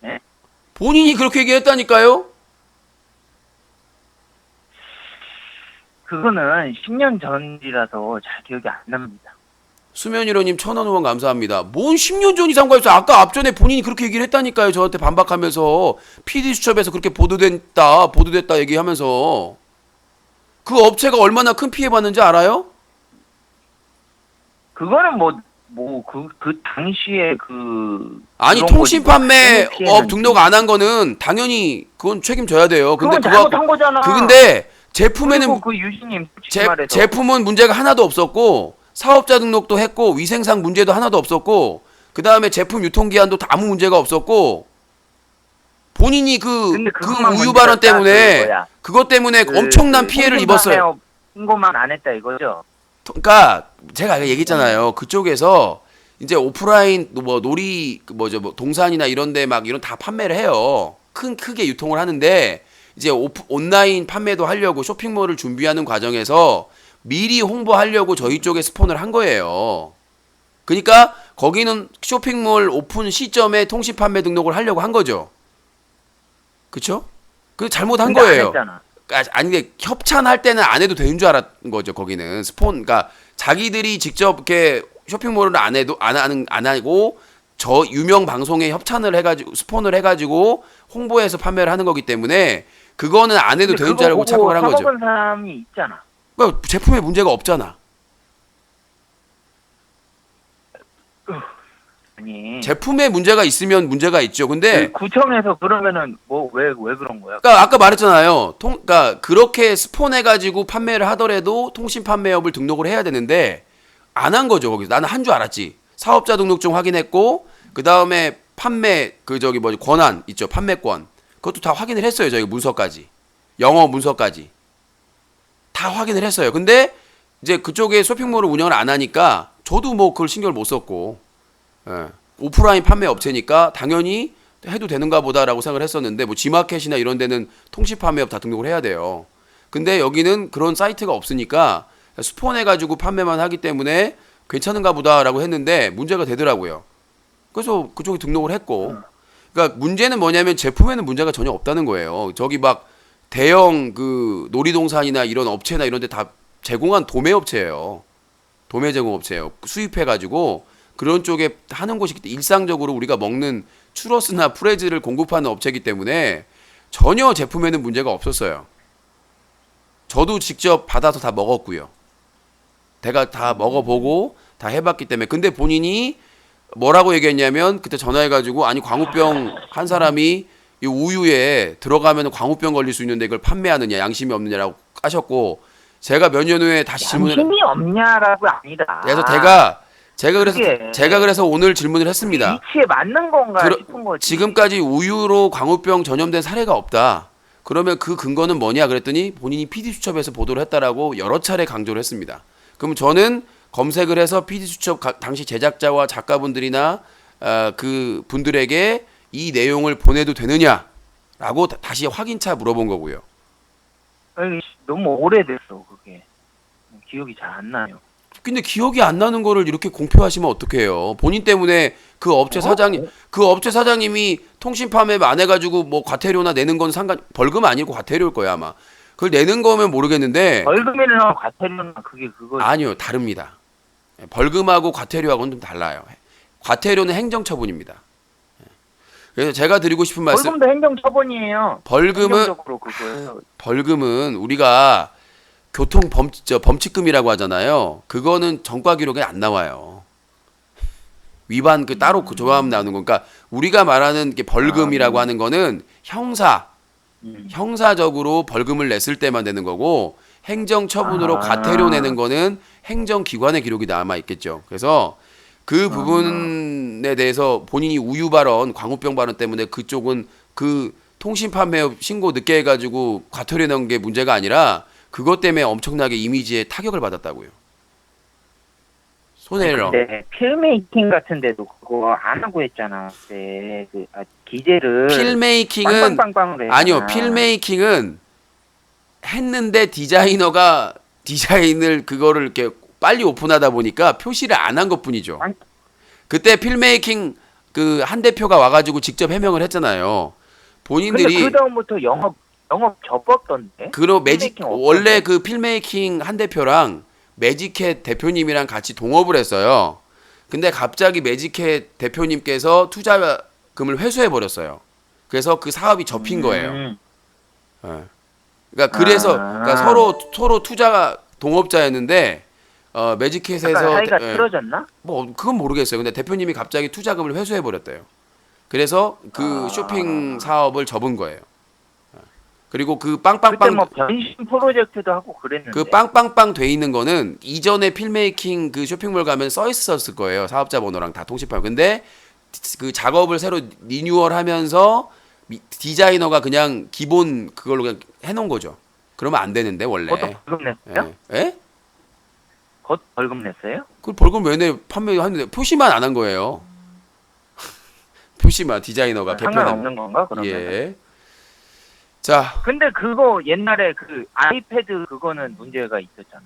네?
본인이 그렇게 얘기했다니까요.
그거는 10년 전이라서 잘 기억이 안 납니다.
수면위로님 1,000원 후원 감사합니다. 뭔 10년 전이 상관있어. 아까 앞전에 본인이 그렇게 얘기를 했다니까요. 저한테 반박하면서 PD 수첩에서 그렇게 보도됐다 얘기하면서. 그 업체가 얼마나 큰 피해 받는지 알아요?
그거는 그 당시에
아니 통신 판매업 등록 안 한 거는 당연히 그건 책임져야 돼요. 근데
그건 잘못한 거잖아.
근데 제품에는
그 유신님
제품은 문제가 하나도 없었고 사업자 등록도 했고 위생상 문제도 하나도 없었고 그 다음에 제품 유통기한도 아무 문제가 없었고 본인이 그 우유 발언 때문에 그것 때문에 엄청난 피해를 입었어요.
신고만 안 했다 이거죠.
그러니까 제가 얘기했잖아요. 그쪽에서 이제 오프라인 동산이나 이런데 막 이런 다 판매를 해요. 크게 유통을 하는데 이제 온라인 판매도 하려고 쇼핑몰을 준비하는 과정에서 미리 홍보하려고 저희 쪽에 스폰을 한 거예요. 그러니까 거기는 쇼핑몰 오픈 시점에 통신 판매 등록을 하려고 한 거죠. 그쵸? 그 잘못한 거예요. 아니 근데 협찬할 때는 안 해도 되는 줄 알았던 거죠. 거기는 그러니까 자기들이 직접 이렇게 쇼핑몰을 안 하고 저 유명 방송에 협찬을 해가지고 스폰을 해가지고 홍보해서 판매를 하는 거기 때문에 그거는 안 해도 되는 줄 알고 착각을 한 거죠.
사먹은 사람이 있잖아.
그러니까 제품에 문제가 없잖아.
아니
제품에 문제가 있으면 문제가 있죠. 근데
구청에서 그러면은 왜 그런 거야?
그러니까 아까 말했잖아요. 그러니까 그렇게 스폰해가지고 판매를 하더라도 통신 판매업을 등록을 해야 되는데 안 한 거죠. 거기서 나는 한 줄 알았지. 사업자 등록증 확인했고 그 다음에 판매 권한 있죠. 판매권 그것도 다 확인을 했어요. 저희 문서까지 영어 문서까지 다 확인을 했어요. 근데 이제 그쪽에 쇼핑몰을 운영을 안 하니까 저도 뭐 그걸 신경을 못 썼고, 예. 오프라인 판매 업체니까 당연히 해도 되는가 보다라고 생각을 했었는데, 뭐 G마켓이나 이런 데는 통신 판매업 다 등록을 해야 돼요. 근데 여기는 그런 사이트가 없으니까 스폰해가지고 판매만 하기 때문에 괜찮은가 보다라고 했는데 문제가 되더라고요. 그래서 그쪽에 등록을 했고, 그러니까 문제는 뭐냐면 제품에는 문제가 전혀 없다는 거예요. 저기 막 대형 그 놀이동산이나 이런 업체나 이런 데 다 제공한 도매 업체예요. 도매 제공 업체예요. 수입해가지고 그런 쪽에 하는 곳이기 때문에 일상적으로 우리가 먹는 추러스나 프레즈를 공급하는 업체이기 때문에 전혀 제품에는 문제가 없었어요. 저도 직접 받아서 다 먹었고요. 제가 다 먹어보고 다 해봤기 때문에. 근데 본인이 뭐라고 얘기했냐면 그때 전화해가지고 아니 광우병 한 사람이 이 우유에 들어가면 광우병 걸릴 수 있는데 이걸 판매하느냐 양심이 없느냐라고 까셨고, 제가 몇 년 후에 다시 질문을
양심이 없냐라고 아니다.
그래서 제가 그래서 오늘 질문을 했습니다.
위치에 맞는 건가 싶은 거지.
지금까지 우유로 광우병 전염된 사례가 없다. 그러면 그 근거는 뭐냐 그랬더니 본인이 PD수첩에서 보도를 했다라고 여러 차례 강조를 했습니다. 그럼 저는 검색을 해서 PD수첩 당시 제작자와 작가분들이나 그 분들에게 이 내용을 보내도 되느냐라고 다시 확인차 물어본 거고요.
아니, 너무 오래됐어 그게. 기억이 잘 안 나요.
근데 기억이 안 나는 거를 이렇게 공표하시면 어떡해요. 본인 때문에 그 업체 사장님이 통신 판매 안 해가지고 뭐 과태료나 내는 건 벌금 아니고 과태료일 거야 아마. 그걸 내는 거면 모르겠는데.
벌금이나 과태료나 그게 그거.
아니요, 다릅니다. 벌금하고 과태료하고는 좀 달라요. 과태료는 행정처분입니다. 그래서 제가 드리고 싶은 말씀.
벌금도 행정처분이에요. 행정적으로 그거예요.
벌금은 우리가 교통 범칙금이라고 하잖아요. 그거는 전과 기록에 안 나와요. 위반 그 따로 그 조합 나오는 거니까 우리가 말하는 게 벌금이라고 하는 거는 형사적으로 벌금을 냈을 때만 되는 거고, 행정처분으로 과태료 내는 거는 행정기관의 기록이 남아 있겠죠. 그래서 그 부분에 대해서 본인이 우유 발언, 광우병 발언 때문에 그쪽은 그 통신 판매업 신고 늦게 해가지고 과태료 내는 게 문제가 아니라 그것 때문에 엄청나게 이미지에 타격을 받았다고요. 손해를.
근데 필메이킹 같은 데도 그거 안 하고 했잖아. 그때 기재를
필메이킹은 아니요. 필메이킹은 했는데 디자이너가 디자인을 그거를 이렇게 빨리 오픈하다 보니까 표시를 안 한 것뿐이죠. 그때 필메이킹 그 한 대표가 와가지고 직접 해명을 했잖아요. 본인들이.
근데 그 다음부터 영업 접었던데.
그럼 원래 그 필메이킹 한 대표랑 매직캣 대표님이랑 같이 동업을 했어요. 근데 갑자기 매직캣 대표님께서 투자금을 회수해 버렸어요. 그래서 그 사업이 접힌 거예요. 네. 그러니까 서로 투자 동업자였는데 매직캣에서
사이가 틀어졌나?
뭐 그건 모르겠어요. 근데 대표님이 갑자기 투자금을 회수해 버렸대요. 그래서 그 쇼핑 사업을 접은 거예요. 그리고 그 빵빵빵
그때 뭐 변신 프로젝트도 하고 그랬는데.
그 빵빵빵 돼 있는 거는 이전에 필메이킹 그 쇼핑몰 가면 써 있었을 거예요. 사업자 번호랑 다 통신판. 근데 그 작업을 새로 리뉴얼하면서 디자이너가 그냥 기본 그걸로 그냥 해놓은 거죠. 그러면 안 되는데 원래.
그것도 벌금 냈어요?
예?
그것도 벌금 냈어요?
그 벌금 왜 내? 판매하는데 표시만 안 한 거예요. 표시만 디자이너가
상관없는 건가 그러면?
예. 자,
근데 그거 옛날에 그 아이패드 그거는 문제가 있었잖아.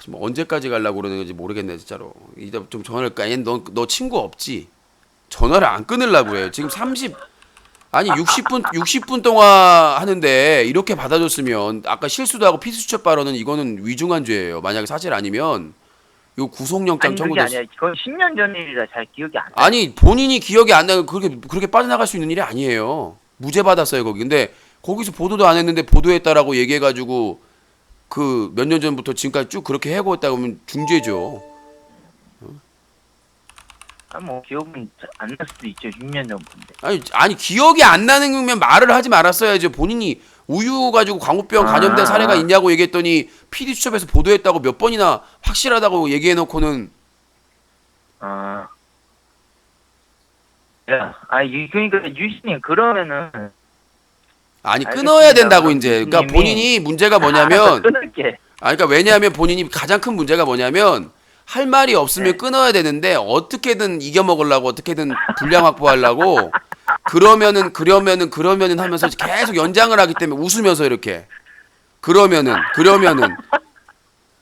지금 언제까지 가려고 그러는 건지 모르겠네 진짜로. 이제 좀 전화를 너 친구 없지? 전화를 안 끊으려고 해요. 지금 60분 동안 하는데 이렇게 받아줬으면, 아까 실수도 하고 피수첩 발언은 이거는 위중한 죄예요. 만약에 사실 아니면 이거 구속영장 청구됐어.
아니 그건 10년 전 일이라 잘 기억이 안 나.
아니 본인이 기억이 안 나고 그렇게 빠져나갈 수 있는 일이 아니에요. 무죄 받았어요 거기. 근데 거기서 보도도 안 했는데 보도했다라고 얘기해가지고 그 몇 년 전부터 지금까지 쭉 그렇게 해고 했다고 하면 중죄죠.
뭐 기억은 안 날 수도 있죠. 6년 전 건데.
아니 기억이 안 나는 거면 말을 하지 말았어야죠. 본인이 우유 가지고 광우병 감염된 사례가 있냐고 얘기했더니 PD수첩에서 보도했다고 몇 번이나 확실하다고 얘기해놓고는.
그러니까 유신님 그러면은.
아니 끊어야 된다고 이제. 그러니까 본인이 문제가 뭐냐면.
끊을게.
그러니까 왜냐하면 본인이 가장 큰 문제가 뭐냐면 할 말이 없으면 끊어야 되는데 어떻게든 이겨 먹으려고 어떻게든 분량 확보하려고 그러면은 하면서 계속 연장을 하기 때문에 웃으면서 이렇게 그러면서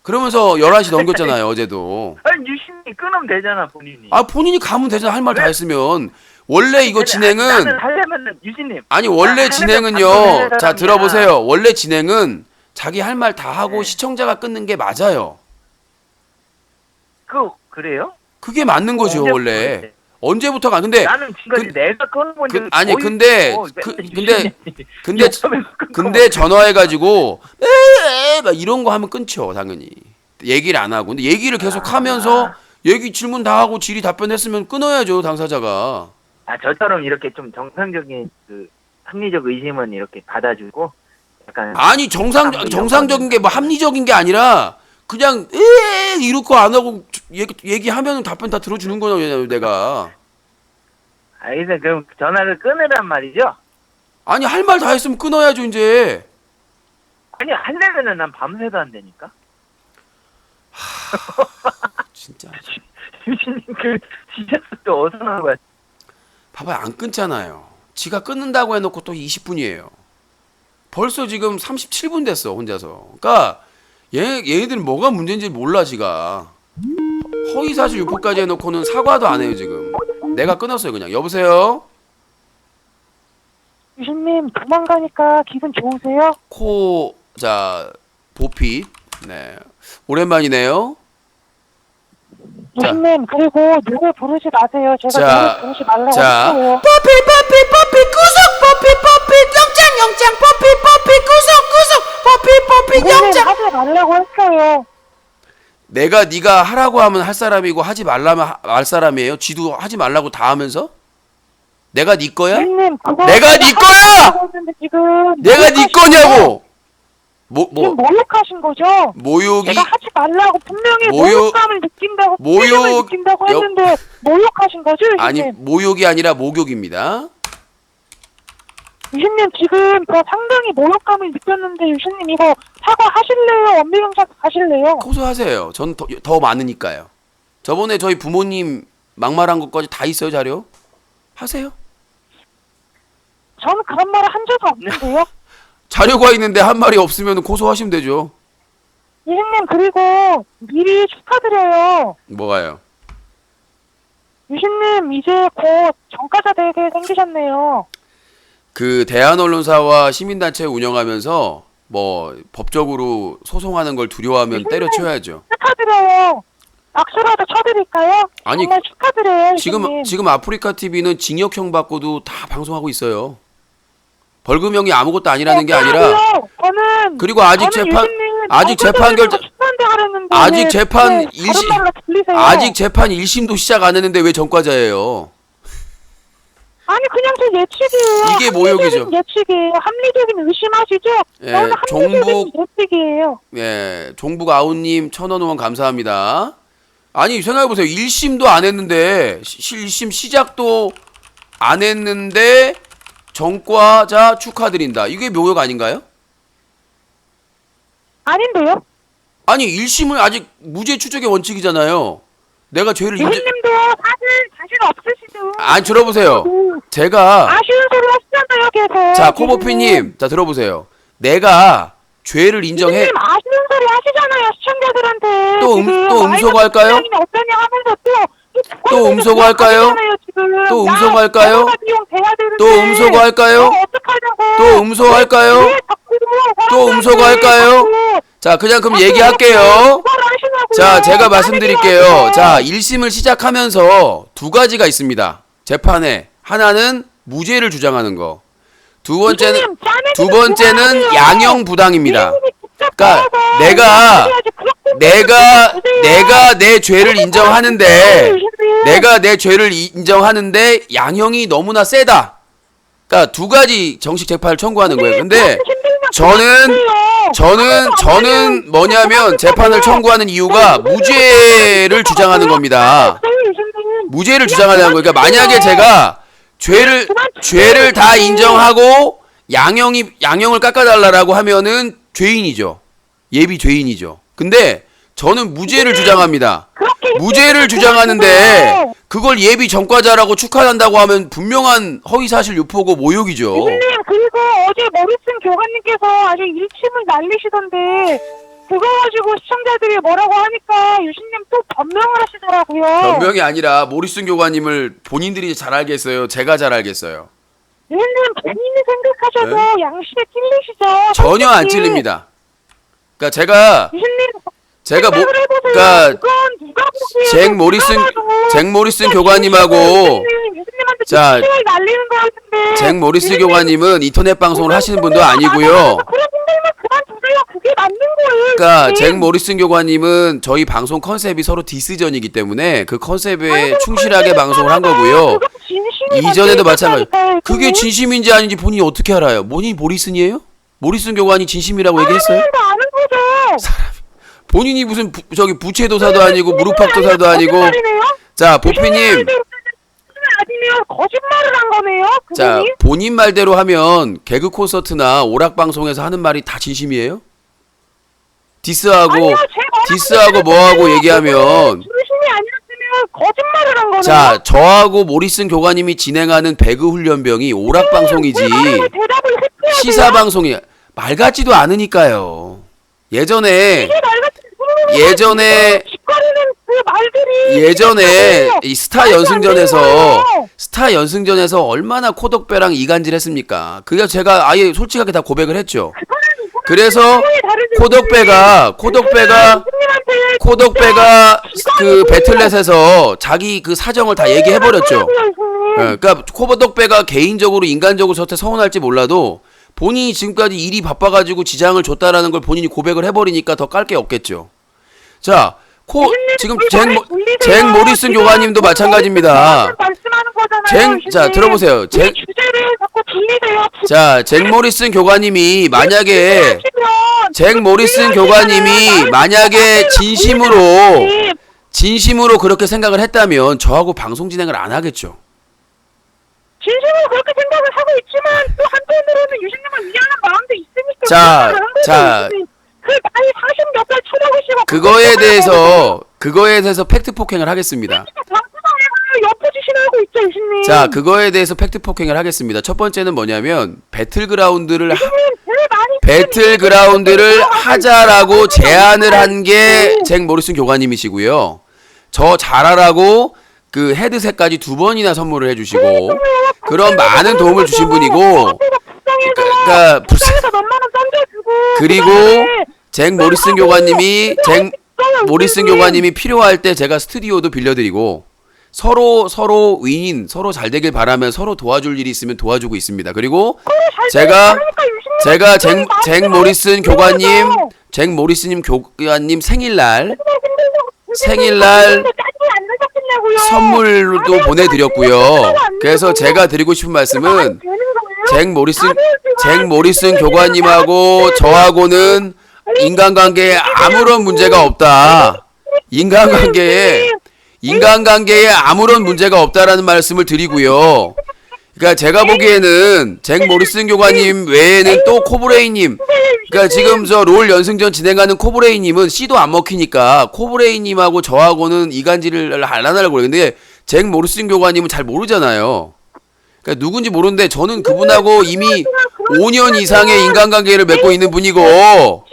11시 넘겼잖아요, 어제도.
아니 유신이 끊으면 되잖아 본인이.
아, 본인이 가면 되잖아. 할 말 다 했으면. 원래 이거 진행은
나는 하려면 유신님.
아니 원래
하려면
진행은요.
방송을
자,
사람이야.
들어보세요. 원래 진행은 자기 할 말 다 하고
네.
시청자가 끊는 게 맞아요.
그래요?
그게 맞는 거죠,
언제부터
원래.
그랬대?
근데
네. 나는 지금까지 내가 끊어본 적은
아니
거의
근데
없고
근데
유신님이
근데 전화해 가지고 막 이런 거 하면 끊죠, 당연히. 얘기를 안 하고. 근데 얘기를 계속 하면서 얘기 질문 다 하고 질의 답변했으면 끊어야죠, 당사자가.
저처럼 이렇게 좀 정상적인 그 합리적 의심은 이렇게 받아주고 약간
아니 정상적인 게 뭐 합리적인 게 아니라 그냥 이렇게 안 하고 얘기하면 답변 다 들어주는 거잖아요, 내가.
알겠어요. 그럼 전화를 끊으란 말이죠?
아니 할 말 다 했으면 끊어야죠, 이제.
아니 하려면은 난 밤새도 안 되니까.
진짜.
유신님 그 시작도 어디서 나온 거야?
봐봐요, 안 끊잖아요. 지가 끊는다고 해놓고 또 20분이에요. 벌써 지금 37분 됐어, 혼자서. 그러니까 얘네들은 뭐가 문제인지 몰라, 지가. 허위사실 유포까지 해놓고는 사과도 안 해요, 지금. 내가 끊었어요, 그냥. 여보세요?
유신님 도망가니까 기분 좋으세요?
보핏. 네. 오랜만이네요. 자.
유신님 그리고 노래 부르지 마세요. 제가
자,
노래 부르지 말라고
자.
했어요.
뽀피 영장 뽀피
유신님 하지 말라고 했어요.
내가 네가 하라고 하면 할 사람이고 하지 말라면 말 사람이에요. 쥐도 하지 말라고 다 하면서? 내가 네 거야?
유신님 그거
내가 네 거야!
하고 있는데 지금
내가 네
모욕하신 거죠?
거냐고!
지금 모욕하신 거죠?
모욕이
제가 하지 말라고 분명히
모욕-
모욕감을 느낀다고
모욕-
찔림을 느낀다고
여-
했는데 모욕하신 거죠, 유신님?
아니 모욕이 아니라 목욕입니다.
유신님 지금 저 상당히 모욕감을 느꼈는데 유신님 이거 사과하실래요? 원비경찰 가실래요?
고소하세요. 전 더 많으니까요. 저번에 저희 부모님 막말한 것까지 다 있어요, 자료. 하세요.
저는 그런 말을 한 적이 없는데요.
자료가 있는데 한 말이 없으면 고소하시면 되죠.
유신님 그리고 미리 축하드려요.
뭐가요?
유신님 이제 곧 전과자 되게 생기셨네요.
그 대한언론사와 시민단체 운영하면서 뭐 법적으로 소송하는 걸 두려워하면 때려쳐야죠.
축하드려요. 박수라도 쳐드릴까요?
아니,
정말 축하드려요. 유신님.
지금 아프리카 TV는 징역형 받고도 다 방송하고 있어요. 벌금형이 아무것도 아니라는 게 아니라
축하하고요. 저는
그리고 아직
저는
재판
유신님
아직 재판 결정
축하한다 그랬는데
아직
왜
재판
다른
일심
말로 들리세요?
아직 재판 1심도 시작 안 했는데 왜 전과자예요?
아니 그냥 제 예측이에요.
이게 모욕이죠.
합리적인 예측이에요. 합리적인 의심하시죠?
예,
저는 합리적인 예측이에요.
예, 종북 아웃님 1,000원 후원 감사합니다. 아니 생각해보세요. 1심도 안 했는데 1심 시작도 안 했는데 전과자 축하드린다. 이게 모욕 아닌가요?
아닌데요?
아니 1심은 아직 무죄 추적의 원칙이잖아요. 내가 죄를
유신님도 사실 자신 없으시죠?
아니 들어보세요. 제가
아쉬운 소리 하시잖아요, 계속.
자 코보피님 자 들어보세요. 내가 죄를 인정해.
유신님 아쉬운 소리 하시잖아요, 시청자들한테.
또 음소거 할까요?
어떠냐 하면서
또 음소거 할까요? 또 음소거 할까요? 또 음소거 할까요?
어떡하냐고.
또 음소거 할까요? 또 음소거 할까요? 자 그냥 그럼 얘기할게요. 자 제가 말씀드릴게요. 자 1심을 시작하면서 두 가지가 있습니다. 재판에 하나는 무죄를 주장하는 거. 두 번째는 양형 부당입니다. 그러니까 내가 내 죄를 인정하는데 양형이 너무나 세다. 그러니까 두 가지 정식 재판을 청구하는 거예요. 근데 저는 뭐냐면 재판을 청구하는 이유가 무죄를 주장하는 겁니다. 무죄를 주장하는 거예요. 그러니까 만약에 제가 죄를 다 인정하고 양형을 깎아달라고 하면은 죄인이죠. 예비 죄인이죠. 근데 저는 무죄를 주장합니다. 무죄를 주장하는데 그걸 예비 전과자라고 축하한다고 하면 분명한 허위사실 유포고 모욕이죠.
유신님, 그리고 어제 머리쓴 교관님께서 아주 일침을 날리시던데 그거 가지고 시청자들이 뭐라고 하니까 유신님 또 변명을 하시더라고요.
변명이 아니라 모리슨 교관님을 본인들이 잘 알겠어요. 제가 잘 알겠어요.
유신님 본인이 생각하셔도 양심에 찔리시죠?
전혀 안
솔직히.
찔립니다. 그러니까 제가 뭐 그러니까 잭 모리슨 교관님하고 자, 잭 모리슨 교관님은 인터넷 방송을 하시는 분도 아니고요.
그런 분들만 그만두세요. 그게 맞는 거예요.
그러니까
유신님.
잭 모리슨 교관님은 저희 방송 컨셉이 서로 디스전이기 때문에 그 컨셉에 충실하게 방송을 한 거고요. 이전에도 마찬가지. 그게 진심인지 아닌지 본인이 어떻게 알아요? 본인이 모리슨이에요? 모리슨 교관이 진심이라고 얘기했어요?
아는 거죠.
본인이 무슨 저기 부채도사도 아니고 무릎팍도사도 아니고. 자, 보피님.
아니면 거짓말을 한 거네요.
자,
그분이?
본인 말대로 하면 개그 콘서트나 오락 방송에서 하는 말이 다 진심이에요? 디스하고
아니요, 제 말은
디스하고 뭐하고 얘기하면
진심이 아니었으면 거짓말을 한 거네요.
자, 저하고 모리슨 교관님이 진행하는 배그 훈련병이 오락 방송이지
왜 대답을 회피해야
시사
돼요?
방송이 말 같지도 않으니까요. 예전에
이게 말 같은
예전에
짓거리는 그 말들이
예전에 이 스타
말도 안
연승전에서
되는 거예요.
스타 연승전에서 얼마나 코덕배랑 이간질 했습니까? 그게 제가 아예 솔직하게 다 고백을 했죠. 그래서 코덕배가 그 배틀넷에서 자기 그 사정을 다 얘기해 버렸죠. 그러니까 코덕배가 개인적으로 인간적으로 저한테 서운할지 몰라도 본인이 지금까지 일이 바빠가지고 지장을 줬다라는 걸 본인이 고백을 해버리니까 더 깔 게 없겠죠. 자, 지금 잭 모리슨 교관님도 마찬가지입니다. 자, 들어보세요. 잭 모리슨 교관님이 만약에 잭 모리슨 교관님이 만약에 진심으로 그렇게 생각을 했다면 저하고 방송 진행을 안 하겠죠.
진심으로 그렇게 생각을 하고 있지만 또 한편으로는 유신님을 위하는 마음도 있으니까
자,
그 나이 40몇 살 쳐다보시고
그거에 대해서 팩트 폭행을 하겠습니다.
옆부지신을 하고 있죠 유신님.
자, 그거에 대해서 팩트 폭행을 하겠습니다. 첫 번째는 뭐냐면 배틀그라운드를 하자라고 제안을 한 게 잭 모리슨 교관님이시고요. 저 잘하라고 그 헤드셋까지 2번이나 선물을 해주시고 그런 많은 도움을 주신 분이고 그러니까 그리고 잭 모리슨 교관님이 필요할 때 제가 스튜디오도 빌려드리고 서로 윈인 서로 잘 되길 바라면 서로 도와줄 일이 있으면 도와주고 있습니다. 그리고 제가 잭 모리슨 교관님 생일날 선물도 보내드렸고요. 그래서 제가 드리고 싶은 말씀은 잭 모리슨 교관님하고 저하고는 인간관계에 아무런 문제가 없다. 인간관계에 아무런 문제가 없다라는 말씀을 드리고요. 그러니까 제가 보기에는 잭 모리슨 교관님 외에는 또 코브레이님, 그러니까 지금 저 롤 연승전 진행하는 코브레이님은 씨도 안 먹히니까 코브레이님하고 저하고는 이간질을 안 하려고 그러는데 잭 모리슨 교관님은 잘 모르잖아요. 그러니까 누군지 모르는데 저는 그분하고 이미 5년 이상의 인간관계를 맺고 있는 분이고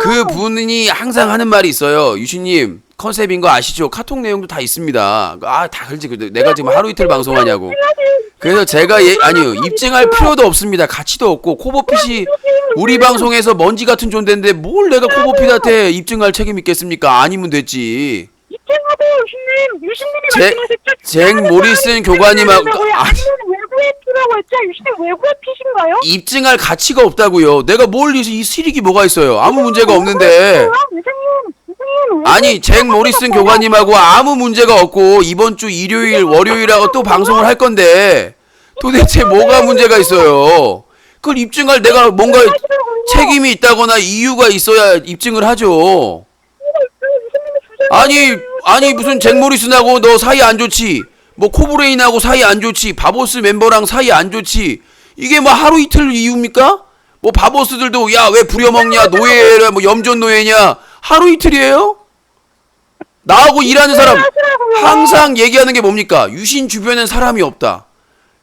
그 분이 항상 하는 말이 있어요. 유신님 컨셉인 거 아시죠? 카톡 내용도 다 있습니다. 다 그렇지. 내가 지금 하루 이틀 방송하냐고. 그래서 제가 아니요, 입증할 필요도 없습니다. 가치도 없고 코보핏이 우리 방송에서 먼지 같은 존재인데 뭘 내가 코보핏한테 입증할 책임 있겠습니까? 아니면 됐지. 잭 모리슨 교관님하고 입증할 가치가 없다고요. 내가 뭘 이 실익이 뭐가 있어요? 아무 문제가 없는데. 아니, 잭 모리슨 교관님하고 아무 문제가 없고 이번 주 일요일 월요일하고 또 방송을 할 건데 도대체 뭐가 문제가 있어요? 그걸 입증할 내가 뭔가 책임이 있다거나 이유가 있어야 입증을 하죠. 아니 무슨 잭 모리슨하고 너 사이 안 좋지, 뭐 코브레인하고 사이 안 좋지, 바보스 멤버랑 사이 안 좋지, 이게 뭐 하루 이틀 이유입니까? 뭐 바보스들도 야 왜 부려먹냐, 노예라 뭐 염전 노예냐, 하루 이틀이에요? 나하고 일하는 사람
하시라고요.
항상 얘기하는 게 뭡니까? 유신 주변엔 사람이 없다.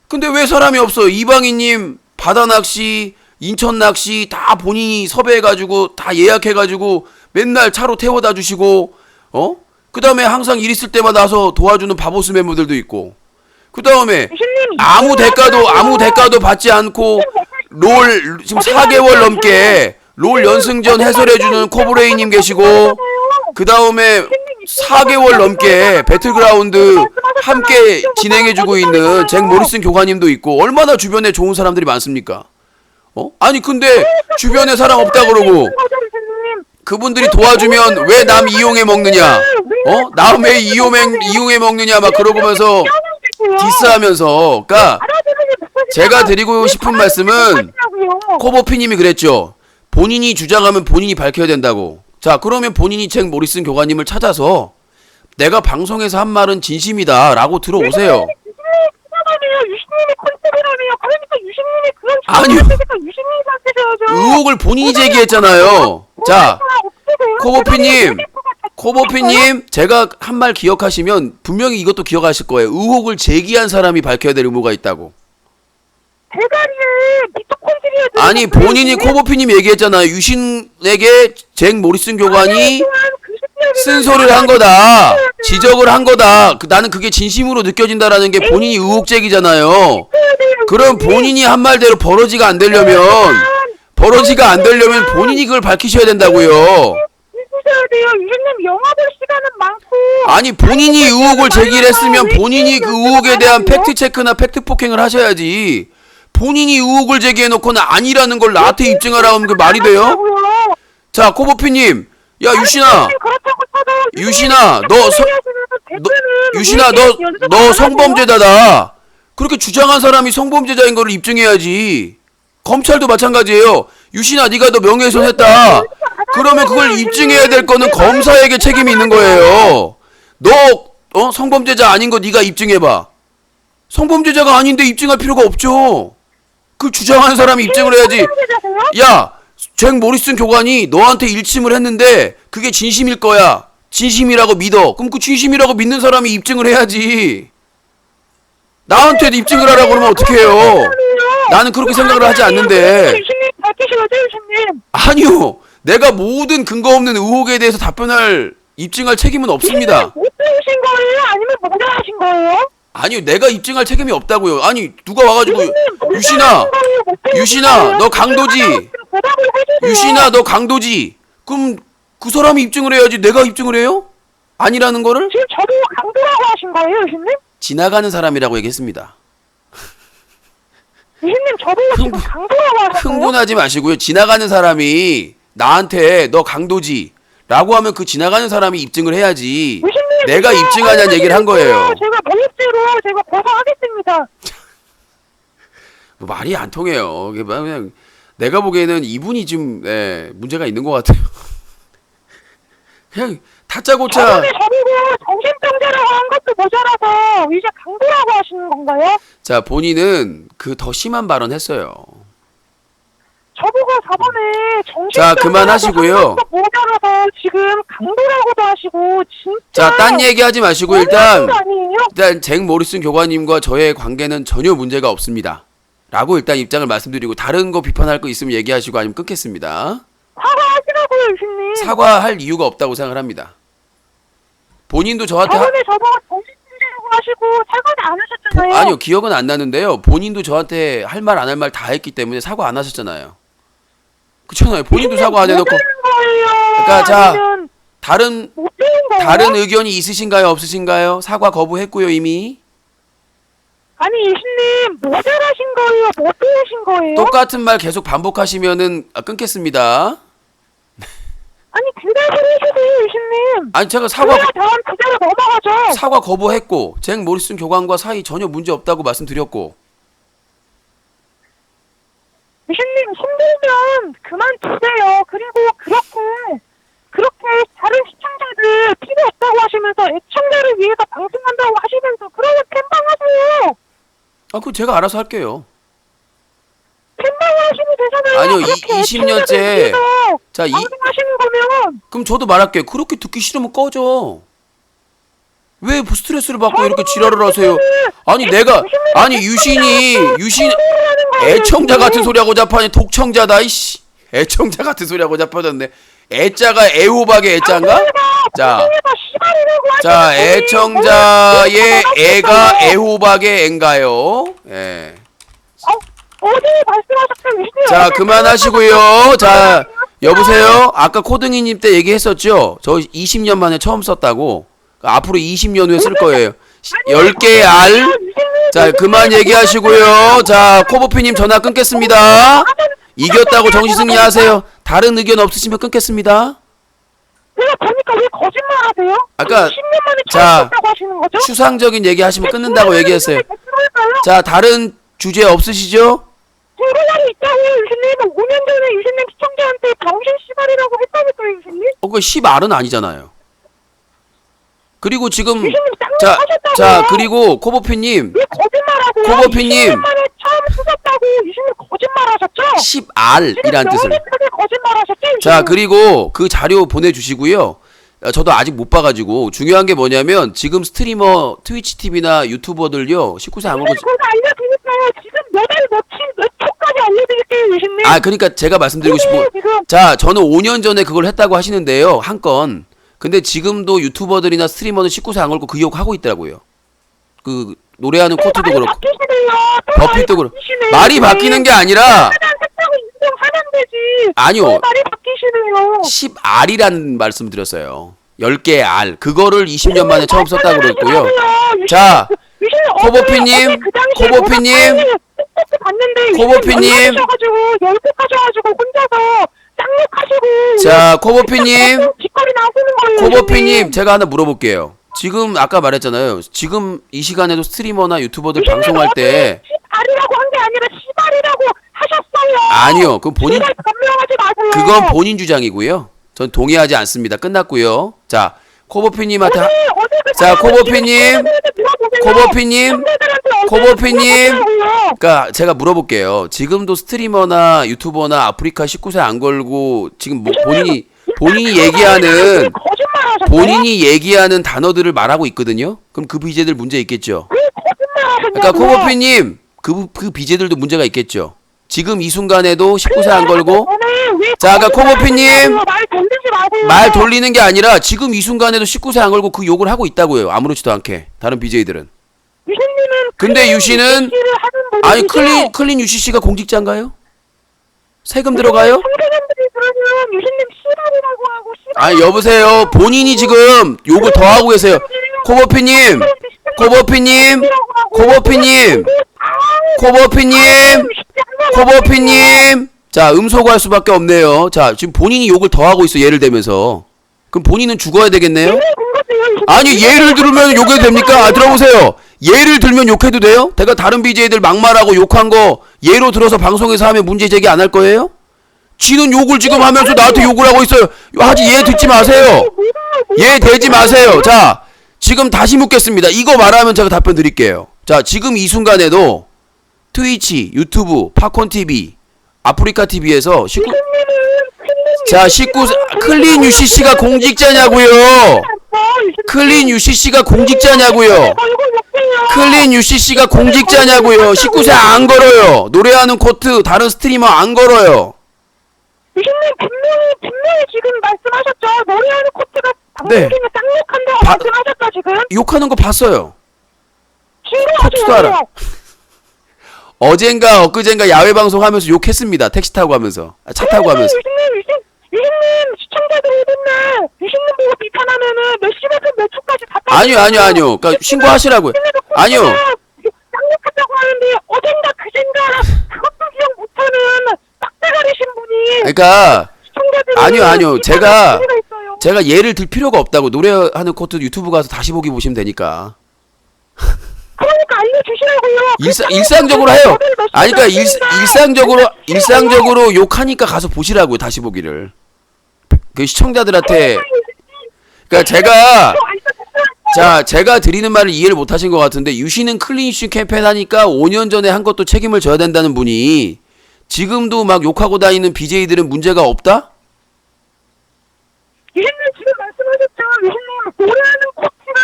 근데 왜 사람이 없어? 이방인님 바다 낚시, 인천 낚시 다 본인이 섭외해가지고 다 예약해가지고 맨날 차로 태워다 주시고 그 다음에 항상 일 있을 때마다 와서 도와주는 바보스 멤버들도 있고 그 다음에
유신님
아무 대가도 받지 않고 롤 지금 4개월 넘게 롤 연승전 해설해주는 코브레이님 계시고 그 다음에 4개월 넘게 배틀그라운드 함께 진행해주고 있는 잭 모리슨 교관님도 있고 얼마나 주변에 좋은 사람들이 많습니까? 아니 근데 주변에 사람 없다 그러고 그분들이 도와주면 왜 남 이용해 먹느냐? 남 왜 이용해 먹느냐 막 그러고면서 디스하면서 그러니까 제가 드리고 싶은 말씀은 코보피님이 그랬죠. 본인이 주장하면 본인이 밝혀야 된다고. 자 그러면 본인이 잭 모리슨 교관님을 찾아서 내가 방송에서 한 말은 진심이다라고 들어오세요.
유신님이 컨셉이라며요. 그러니까 유신님이 그런
아니요.
유신님이 밝히셔야죠.
의혹을 본인이 제기했잖아요. 자 코보피님 제가 한 말 기억하시면 분명히 이것도 기억하실 거예요. 의혹을 제기한 사람이 밝혀야 될 의무가 있다고.
대가리에 미토콘드리아
아니 본인이 코보피님 얘기했잖아요. 유신에게 잭 모리슨 교관이 쓴소리를 한 거다. 지적을 한 거다. 나는 그게 진심으로 느껴진다라는 게 본인이 의혹 제기잖아요. 그럼 본인이 한 말대로 버러지가 안 되려면 본인이 그걸 밝히셔야 된다고요.
해야 돼요. 유신님 영화 볼 시간은 많고.
아니 본인이 의혹을 제기를 했으면 본인이 그 의혹에 대한 팩트 체크나 팩트 폭행을 하셔야지. 본인이 의혹을 제기해놓고는 아니라는 걸 나한테 입증하라고 하면 그 말이 돼요? 자 코보피님, 야 유신아, 너 성범죄자다. 그렇게 주장한 사람이 성범죄자인 거를 입증해야지. 검찰도 마찬가지예요. 유신아, 네가 너 명예훼손했다. 그러면 그걸 입증해야 될 거는 검사에게 책임이 있는 거예요. 너 성범죄자 아닌 거 네가 입증해봐. 성범죄자가 아닌데 입증할 필요가 없죠. 그 주장하는 사람이 입증을 해야지. 야, 잭 모리슨 교관이 너한테 일침을 했는데 그게 진심일 거야. 진심이라고 믿어. 그럼 그 진심이라고 믿는 사람이 입증을 해야지. 나한테 입증을 하라고 그러면 어떡해요. 나는 그렇게 생각을 하지 않는데.
유신님 밝히셔야죠, 유신님.
아니요. 내가 모든 근거 없는 의혹에 대해서 답변할 입증할 책임은 없습니다.
못 배우신 거예요? 아니면 모자라신 거예요?
아니요. 내가 입증할 책임이 없다고요. 아니 누가 와가지고 유신아 너 강도지. 유신아 너 강도지. 그럼 그 사람이 입증을 해야지. 내가 입증을 해요? 아니라는 거를?
지금 저보고 강도라고 하신 거예요, 유신님?
지나가는 사람이라고 얘기했습니다.
유신님 저보고 지금 강도라고 하셨어요?
흥분하지 마시고요. 지나가는 사람이 나한테 너 강도지 라고 하면 그 지나가는 사람이 입증을 해야지.
유신님,
내가 입증하냐는 얘기를 한 거예요.
제가 모욕죄로 제가 고소하겠습니다.
뭐 말이 안 통해요. 그냥 내가 보기에는 이분이 좀 문제가 있는 것 같아요. 그냥 다짜고짜.
저번에 저보고 정신병자라고 한 것도 모자라서 이제 강도라고 하시는 건가요?
자 본인은 그 더 심한 발언 했어요.
저보고 저번에
자, 그만하시고요.
모자라서 지금 강도라고도 하시고 진짜.
자, 딴 얘기하지 마시고 일단
아니에요?
잭 모리슨 교관님과 저의 관계는 전혀 문제가 없습니다. 라고 일단 입장을 말씀드리고 다른 거 비판할 거 있으면 얘기하시고 아니면 끊겠습니다.
사과하시라고요, 유신님.
사과할 이유가 없다고 생각을 합니다. 본인도 저한테
저번에 저보고 정신병자라고 하시고 사과는 안 하셨잖아요.
아니요, 기억은 안 나는데요. 본인도 저한테 할 말 안 할 말 다 했기 때문에 사과 안 하셨잖아요. 그렇잖아요. 본인도 사과 안 해놓고. 그러니까 자, 다른 의견이 있으신가요, 없으신가요? 사과 거부했고요, 이미.
아니, 유신님 모자라신 거예요? 못 배우신 거예요?
똑같은 말 계속 반복하시면은 끊겠습니다.
아니, 대답을 해주세요, 유신님.
아니 제가
다음 그대로 넘어가죠.
사과 거부했고 잭 모리슨 교관과 사이 전혀 문제 없다고 말씀드렸고.
유신님 힘들면 그만두세요. 그리고 그렇게 다른 시청자들 필요 없다고 하시면서 애청자를 위해서 방송한다고 하시면서 그러면 캔방하세요.
아, 그거 제가 알아서 할게요.
캔방하시면 되잖아요.
아니요,
그렇게
20년째. 자,
방송하시는 거면.
그럼 저도 말할게요. 그렇게 듣기 싫으면 꺼져. 왜 스트레스를 받고 이렇게 지랄을 하세요? 아니 아니 유신 애청자 같은 소리하고 자빠니 독청자다 이씨. 애청자 같은 소리하고 자빠졌네. 애자가 애호박의 애자인가? 자 애청자의 애가 애호박의 애인가요? 예.
어디 말씀하셨던 유신님.
자 그만하시고요. 자 여보세요. 아까 코등이님 때 얘기했었죠. 저 20년 만에 처음 썼다고. 앞으로 20년 후에 쓸 거예요. 10개의 알. 자 그만 얘기하시고요. 자 코보피님 전화 끊겠습니다. 이겼다고 정시승리하세요. 다른 의견 없으시면 끊겠습니다.
내가 보니까 왜 거짓말하세요?
아까
10년 만에
자,
처음 썼다고 하시는 거죠?
추상적인 얘기 하시면 끊는다고 얘기했어요. 자 다른 주제 없으시죠?
증거날이 있다고요, 유신님. 5년 전에 유신님 시청자한테 당신 씨발이라고 했다니까요, 유신님.
그거 10알은 아니잖아요. 그리고 지금
유신님
자
쌍욕하셨다고요.
그리고 코보피님
왜 거짓말하세요?
코보피님.
10년 만에 처음 쓰셨다고 유신님 거짓말하셨죠?
10알이란 뜻을.
명백하게 거짓말하셨죠, 유신님.
자 그리고 그 자료 보내주시고요. 저도 아직 못 봐가지고 중요한 게 뭐냐면 지금 스트리머 트위치 TV나 유튜버들요 19세 안 먹고
그거 알려드릴까요? 지금 몇 초까지 알려드릴게요, 유신님.
아 그러니까 제가 말씀드리고 싶은
지금
자 저는 5년 전에 그걸 했다고 하시는데요 한 건. 근데 지금도 유튜버들이나 스트리머는 19세 안 걸고 그 욕 하고 있더라고요. 그 노래하는 코트도 그렇고 버핏도 그렇고 말이 바뀌는 게 아니라
인정하면 되지.
아니요.
말이 바뀌시네요.
10알이란 말씀 드렸어요. 10개의 알. 그거를 20년 만에 처음 썼다고 그랬고요. 자, 코보피님, 코보피님,
열폭하셔가지고 혼자서 쌍욕하시고.
자, 코보피님,
뒷거리 나오시는 거예요.
코보피님, 제가 하나 물어볼게요. 지금 아까 말했잖아요. 지금 이 시간에도 스트리머나 유튜버들 방송할 때
시발이라고 한 게 아니라 시발이라고 하셨어요.
아니요. 그건 본인
변명하지 마세요.
그건 본인 주장이고요. 전 동의하지 않습니다. 끝났고요. 자, 코보피님한테 자, 코보피님, 그러니까 제가 물어볼게요. 지금도 스트리머나 유튜버나 아프리카 19세 안 걸고 지금 뭐 본인이 얘기하는 단어들을 말하고 있거든요. 그럼 그 BJ들 문제 있겠죠. 그러니까 코보피님 그 BJ들도 문제가 있겠죠. 지금 이 순간에도 19세 안 걸고 자, 그러니까 코보피님 말 돌리는 게 아니라 지금 이 순간에도 19세 안 걸고 그 욕을 하고 있다고요. 아무렇지도 않게 다른 BJ들은. 근데 유씨는 아니 클린 UCC가 공직자인가요? 세금 들어가요? 아니 여보세요. 본인이 지금 욕을 더 하고 계세요. 코보피님, 자 음소거할 수밖에 없네요. 자 지금 본인이 욕을 더 하고 있어. 예를 들면서 그럼 본인은 죽어야 되겠네요. 아니 예를 들면 욕해도 됩니까? 아 들어보세요. 예를 들면 욕해도 돼요? 내가 다른 BJ들 막말하고 욕한 거 예로 들어서 방송에서 하면 문제 제기 안 할 거예요? 지는 욕을 지금 하면서 나한테 욕을 하고 있어요. 하지 얘 듣지 마세요. 얘 대지 마세요. 자 지금 다시 묻겠습니다. 이거 말하면 제가 답변 드릴게요. 자 지금 이 순간에도 트위치, 유튜브, 팝콘TV, 아프리카TV에서 자 19세 클린 UCC가 공직자냐고요. 클린 UCC가 공직자냐고요. 클린 UCC가 공직자냐고요. 19세 안 걸어요. 노래하는 코트 다른 스트리머 안 걸어요.
유신님 분명히 지금 말씀하셨죠. 노래하는 코트가
네.
방송 중에 쌍욕한다고 말씀하셨죠 지금?
욕하는 거 봤어요.
신고하지
코트도 알아.
마세요.
어젠가 엊그젠가 야외 방송하면서 욕했습니다. 택시 타고 가면서 차 타고 가면서.
유신님 시청자들이 맨날 유신님 보고 비판하면은 몇 시부터 몇 초까지 다
아니요. 그러니까 신고하시라고요. 아니요.
쌍욕한다고 하는데 어젠가 그젠가 그것도 기억 못하는 빡대가리신 분이
그러니까
시청자들이
아니요. 제가
있어요.
예를 들 필요가 없다고. 노래하는 코트 유튜브 가서 다시 보기 보시면 되니까.
그러니까 알려주시라고요.
일상적으로 해요. 아니 그러니까 일상적으로 욕하니까 가서 보시라고요. 다시 보기를. 그 시청자들한테 그러니까 제가 드리는 말을 이해를 못 하신 것 같은데 유씨는 클린 이슈 캠페인 하니까 5년 전에 한 것도 책임을 져야 된다는 분이 지금도 막 욕하고 다니는 BJ들은 문제가 없다?
유신님 지금 말씀하셨죠. 유신님 노래하는 코트가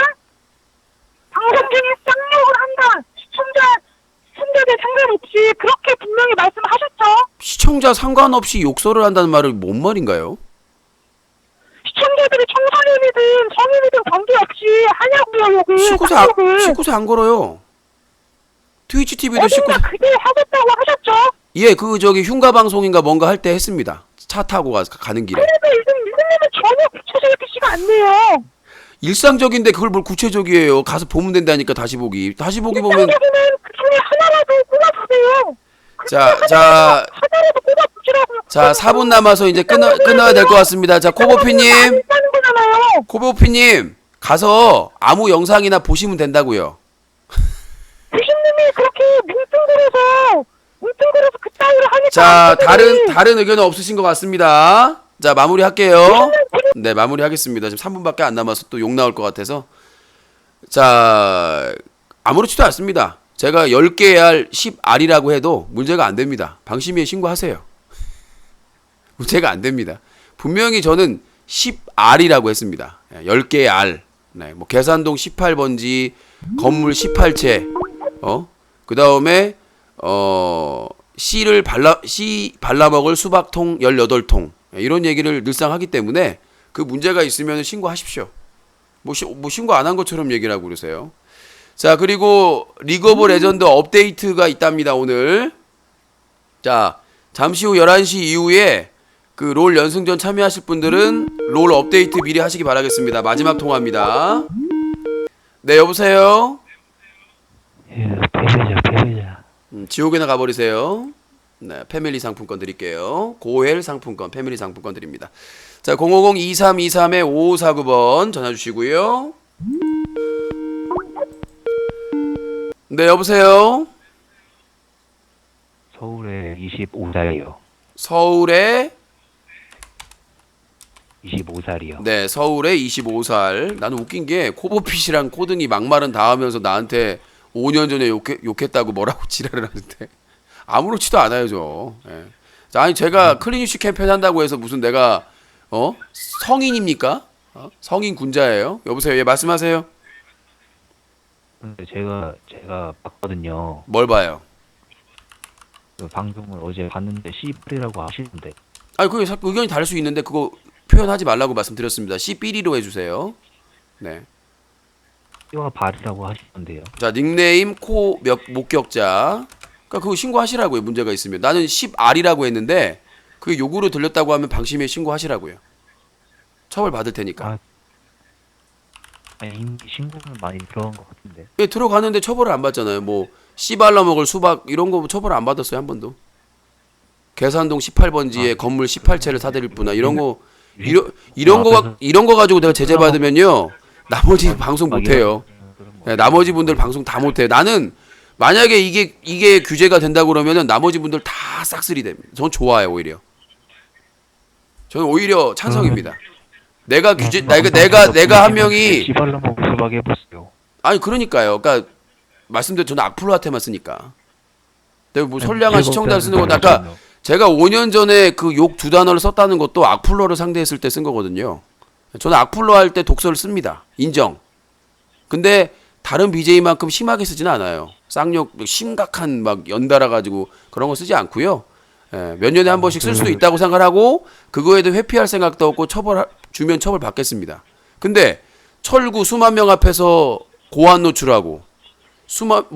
방송 중에 쌍욕을 한다. 시청자들 상관없이 그렇게 분명히 말씀하셨죠.
시청자 상관없이 욕설을 한다는 말은 뭔 말인가요?
시청자들이 청소년이든 성인이든 관계없이 하냐고요, 욕을.
19세
쌍욕을.
19세 안 걸어요. 트위치 TV도
어딘가
19세.
그때 하셨다고 하셨죠.
예, 그 저기 흉가 방송인가 뭔가 할 때 했습니다. 차 타고 가는 길에.
그래도 이승님은 전혀 구체적이지가 않네요.
일상적인데 그걸 뭘 구체적이에요. 가서 보면 된다니까 다시 보기. 다시 보기 보면
일상적이면 그 중에 하나라도 꼽아주세요.
자,
하나라도 꼽아주시라고요.
자, 4분 남아서 이제 끊어야 될 것 같습니다. 자, 코보피님,
있다는 거잖아요.
코보피님 가서 아무 영상이나 보시면 된다고요.
교수님이 그렇게 뭉뚱그려서 그따위로 하니까.
자,
사람들이
다른 의견은 없으신 것 같습니다. 자, 마무리할게요. 네, 마무리하겠습니다. 지금 3분밖에 안 남아서 또 욕 나올 것 같아서. 자, 아무렇지도 않습니다. 제가 10개의 알 10R이라고 해도 문제가 안 됩니다. 방심위에 신고하세요. 문제가 안 됩니다. 분명히 저는 10R이라고 했습니다. 10개의 R. 네, 뭐 계산동 18번지, 건물 18채. 그 다음에 C 발라먹을 수박통 18통. 이런 얘기를 늘상 하기 때문에 그 문제가 있으면 신고하십시오. 뭐 신고 안 한 것처럼 얘기를 하고 그러세요. 자, 그리고 리그 오브 레전드 업데이트가 있답니다, 오늘. 자, 잠시 후 11시 이후에 그 롤 연승전 참여하실 분들은 롤 업데이트 미리 하시기 바라겠습니다. 마지막 통화입니다. 네, 여보세요?
패배자.
지옥에나 가버리세요. 네, 패밀리 상품권 드릴게요. 고헬 상품권, 패밀리 상품권 드립니다. 자, 050-2323-5549번 전화 주시고요. 네, 여보세요?
서울에 25살이요.
서울에
25살이요.
네, 서울에 25살. 나는 웃긴 게 코보핏이랑 코등이 막말은 다 하면서 나한테 5년 전에 욕했다고 뭐라고 지랄을 하는데 아무렇지도 않아요, 저. 예. 자, 아니 제가 클린이슈 캠페인 한다고 해서 무슨 내가 성인입니까? 성인 군자예요? 여보세요, 예, 말씀하세요.
근데 제가 봤거든요.
뭘 봐요?
그 방송을 어제 봤는데 C8이라고 하시는데.
아니 그게 의견이 다를 수 있는데 그거 표현하지 말라고 말씀드렸습니다. C-삐리로 해주세요. 네.
뼈와 발이라고 하시던데요.
자, 닉네임 목격자. 그러니까 그거 신고하시라고요. 문제가 있으면. 나는 10R이라고 했는데 그게 욕으로 들렸다고 하면 방심위에 신고하시라고요. 처벌 받을 테니까.
아니 이미 신고는 많이 들어간 것 같은데.
예, 들어가는데 처벌을 안 받잖아요. 뭐 씨 발라 먹을 수박 이런 거 처벌 안 받았어요, 한 번도. 계산동 18번지에 건물 18채를 사드릴 뿐나 이런 거 이런 거 가지고 내가 제재 받으면요. 나머지 방송 못 해요. 네, 나머지 분들 방송 다 못 해요. 나는 만약에 이게 규제가 된다고 그러면은 나머지 분들 다 싹쓸이 됩니다. 전 좋아요, 오히려. 저는 오히려 찬성입니다. 내가 규제 내가 한 명이
씨발라먹 수박 해봤어요.
아니 그러니까요. 그러니까 말씀드린 저는 악플로한테만 쓰니까. 내가 뭐 선량한 시청자를 쓰는 건 아까 제가 5년 전에 그 욕 2단어를 썼다는 것도 악플러를 상대했을 때 쓴 거거든요. 저는 악플러 할 때 독서를 씁니다. 인정. 근데 다른 BJ만큼 심하게 쓰지는 않아요. 쌍욕 심각한 막 연달아 가지고 그런 거 쓰지 않고요. 예, 몇 년에 한 번씩 쓸 수도 있다고 생각하고 그거에도 회피할 생각도 없고 주면 처벌 받겠습니다. 근데 철구 수만 명 앞에서 고안 노출하고 수천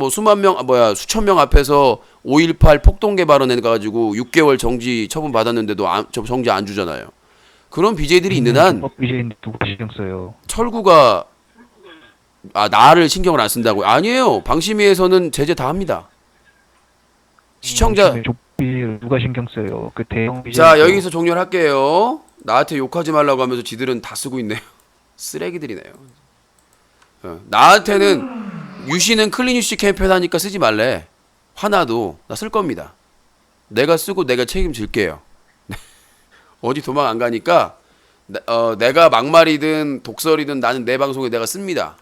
명 앞에서 5.18 폭동계 발언해 가지고 6개월 정지 처분 받았는데도 정지 안 주잖아요. 그런 BJ들이 있는 한
BJ인데 누가 신경 써요?
철구가 나를 신경을 안 쓴다고요? 아니에요. 방심위에서는 제재 다 합니다. 시청자
BJ를 누가 신경 써요? 그 대형 BJ.
자, 여기서 종료를 할게요. 나한테 욕하지 말라고 하면서 지들은 다 쓰고 있네요. 쓰레기들이네요. 나한테는 유씨는 클린유씨 캠페인 하니까 쓰지 말래. 화나도 나 쓸 겁니다. 내가 쓰고 내가 책임질게요. 어디 도망 안 가니까 내가 막말이든 독설이든 나는 내 방송에 내가 씁니다.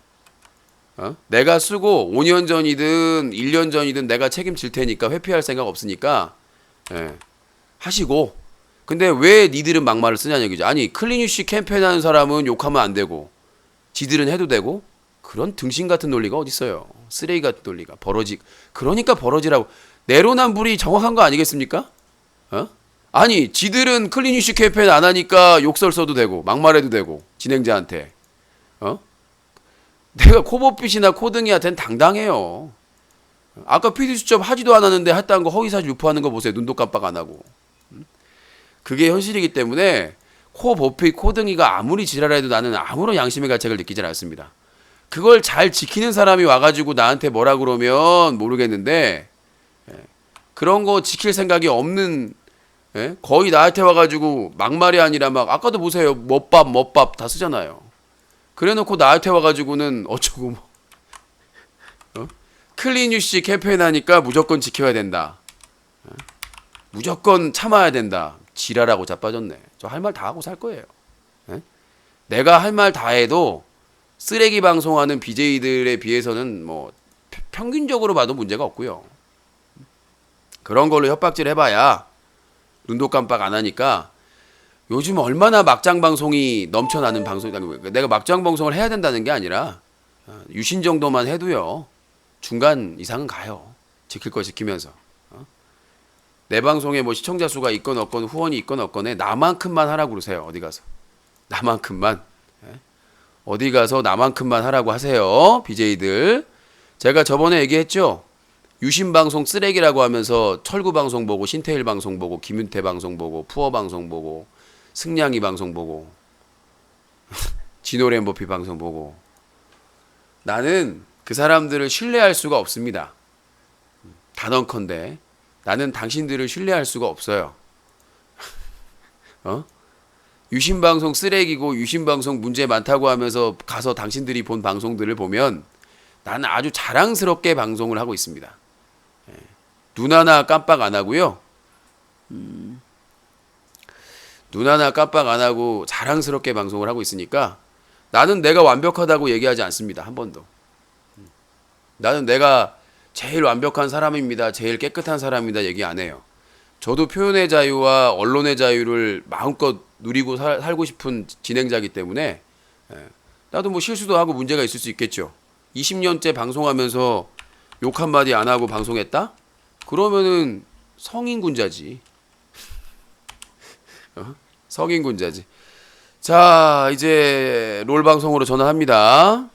내가 쓰고 5년 전이든 1년 전이든 내가 책임질 테니까 회피할 생각 없으니까 하시고. 근데 왜 니들은 막말을 쓰냐는 얘기죠. 아니 클린유씨 캠페인 하는 사람은 욕하면 안 되고 지들은 해도 되고 그런 등신 같은 논리가 어딨어요. 쓰레기 같은 논리가. 그러니까 버러지라고. 내로남불이 정확한 거 아니겠습니까? 어? 아니 지들은 클린 이슈 캠페인 안 하니까 욕설 써도 되고 막말해도 되고 진행자한테. 어? 내가 코보핏이나 코등이한테는 당당해요. 아까 PD 수첩 하지도 않았는데 했다는 거 허위사실 유포하는 거 보세요. 눈도 깜빡 안 하고. 그게 현실이기 때문에 코보핏, 코등이가 아무리 지랄해도 나는 아무런 양심의 가책을 느끼질 않습니다. 그걸 잘 지키는 사람이 와가지고 나한테 뭐라 그러면 모르겠는데 그런 거 지킬 생각이 없는 거의 나한테 와가지고 막말이 아니라 막 아까도 보세요. 멋밥 다 쓰잖아요. 그래놓고 나한테 와가지고는 어쩌고 뭐 클린 유씨 캠페인 하니까 무조건 지켜야 된다. 무조건 참아야 된다. 지랄하고 자빠졌네. 저 할 말 다 하고 살 거예요. 내가 할 말 다 해도 쓰레기 방송하는 BJ들에 비해서는 뭐 평균적으로 봐도 문제가 없고요. 그런 걸로 협박질 해봐야 눈도 깜빡 안 하니까 요즘 얼마나 막장 방송이 넘쳐나는 방송이다. 내가 막장 방송을 해야 된다는 게 아니라 유신 정도만 해도요. 중간 이상은 가요. 지킬 거 지키면서. 내 방송에 뭐 시청자 수가 있건 없건 후원이 있건 없건에 나만큼만 하라고 그러세요. 어디 가서. 나만큼만. 어디 가서 나만큼만 하라고 하세요. BJ들. 제가 저번에 얘기했죠. 유신 방송 쓰레기라고 하면서 철구 방송 보고 신태일 방송 보고 김윤태 방송 보고 푸어 방송 보고 승냥이 방송 보고 지노랜버피 방송 보고 나는 그 사람들을 신뢰할 수가 없습니다. 단언컨대 나는 당신들을 신뢰할 수가 없어요. 유신방송 쓰레기고 유신방송 문제 많다고 하면서 가서 당신들이 본 방송들을 보면 나는 아주 자랑스럽게 방송을 하고 있습니다. 눈 하나 깜빡 안 하고요. 눈 하나 깜빡 안 하고 자랑스럽게 방송을 하고 있으니까 나는 내가 완벽하다고 얘기하지 않습니다. 한 번도. 나는 내가 제일 완벽한 사람입니다. 제일 깨끗한 사람입니다. 얘기 안 해요. 저도 표현의 자유와 언론의 자유를 마음껏 누리고 살고 싶은 진행자이기 때문에 나도 뭐 실수도 하고 문제가 있을 수 있겠죠. 20년째 방송하면서 욕 한마디 안 하고 방송했다? 그러면은 성인군자지. 성인군자지. 자, 이제 롤 방송으로 전환합니다.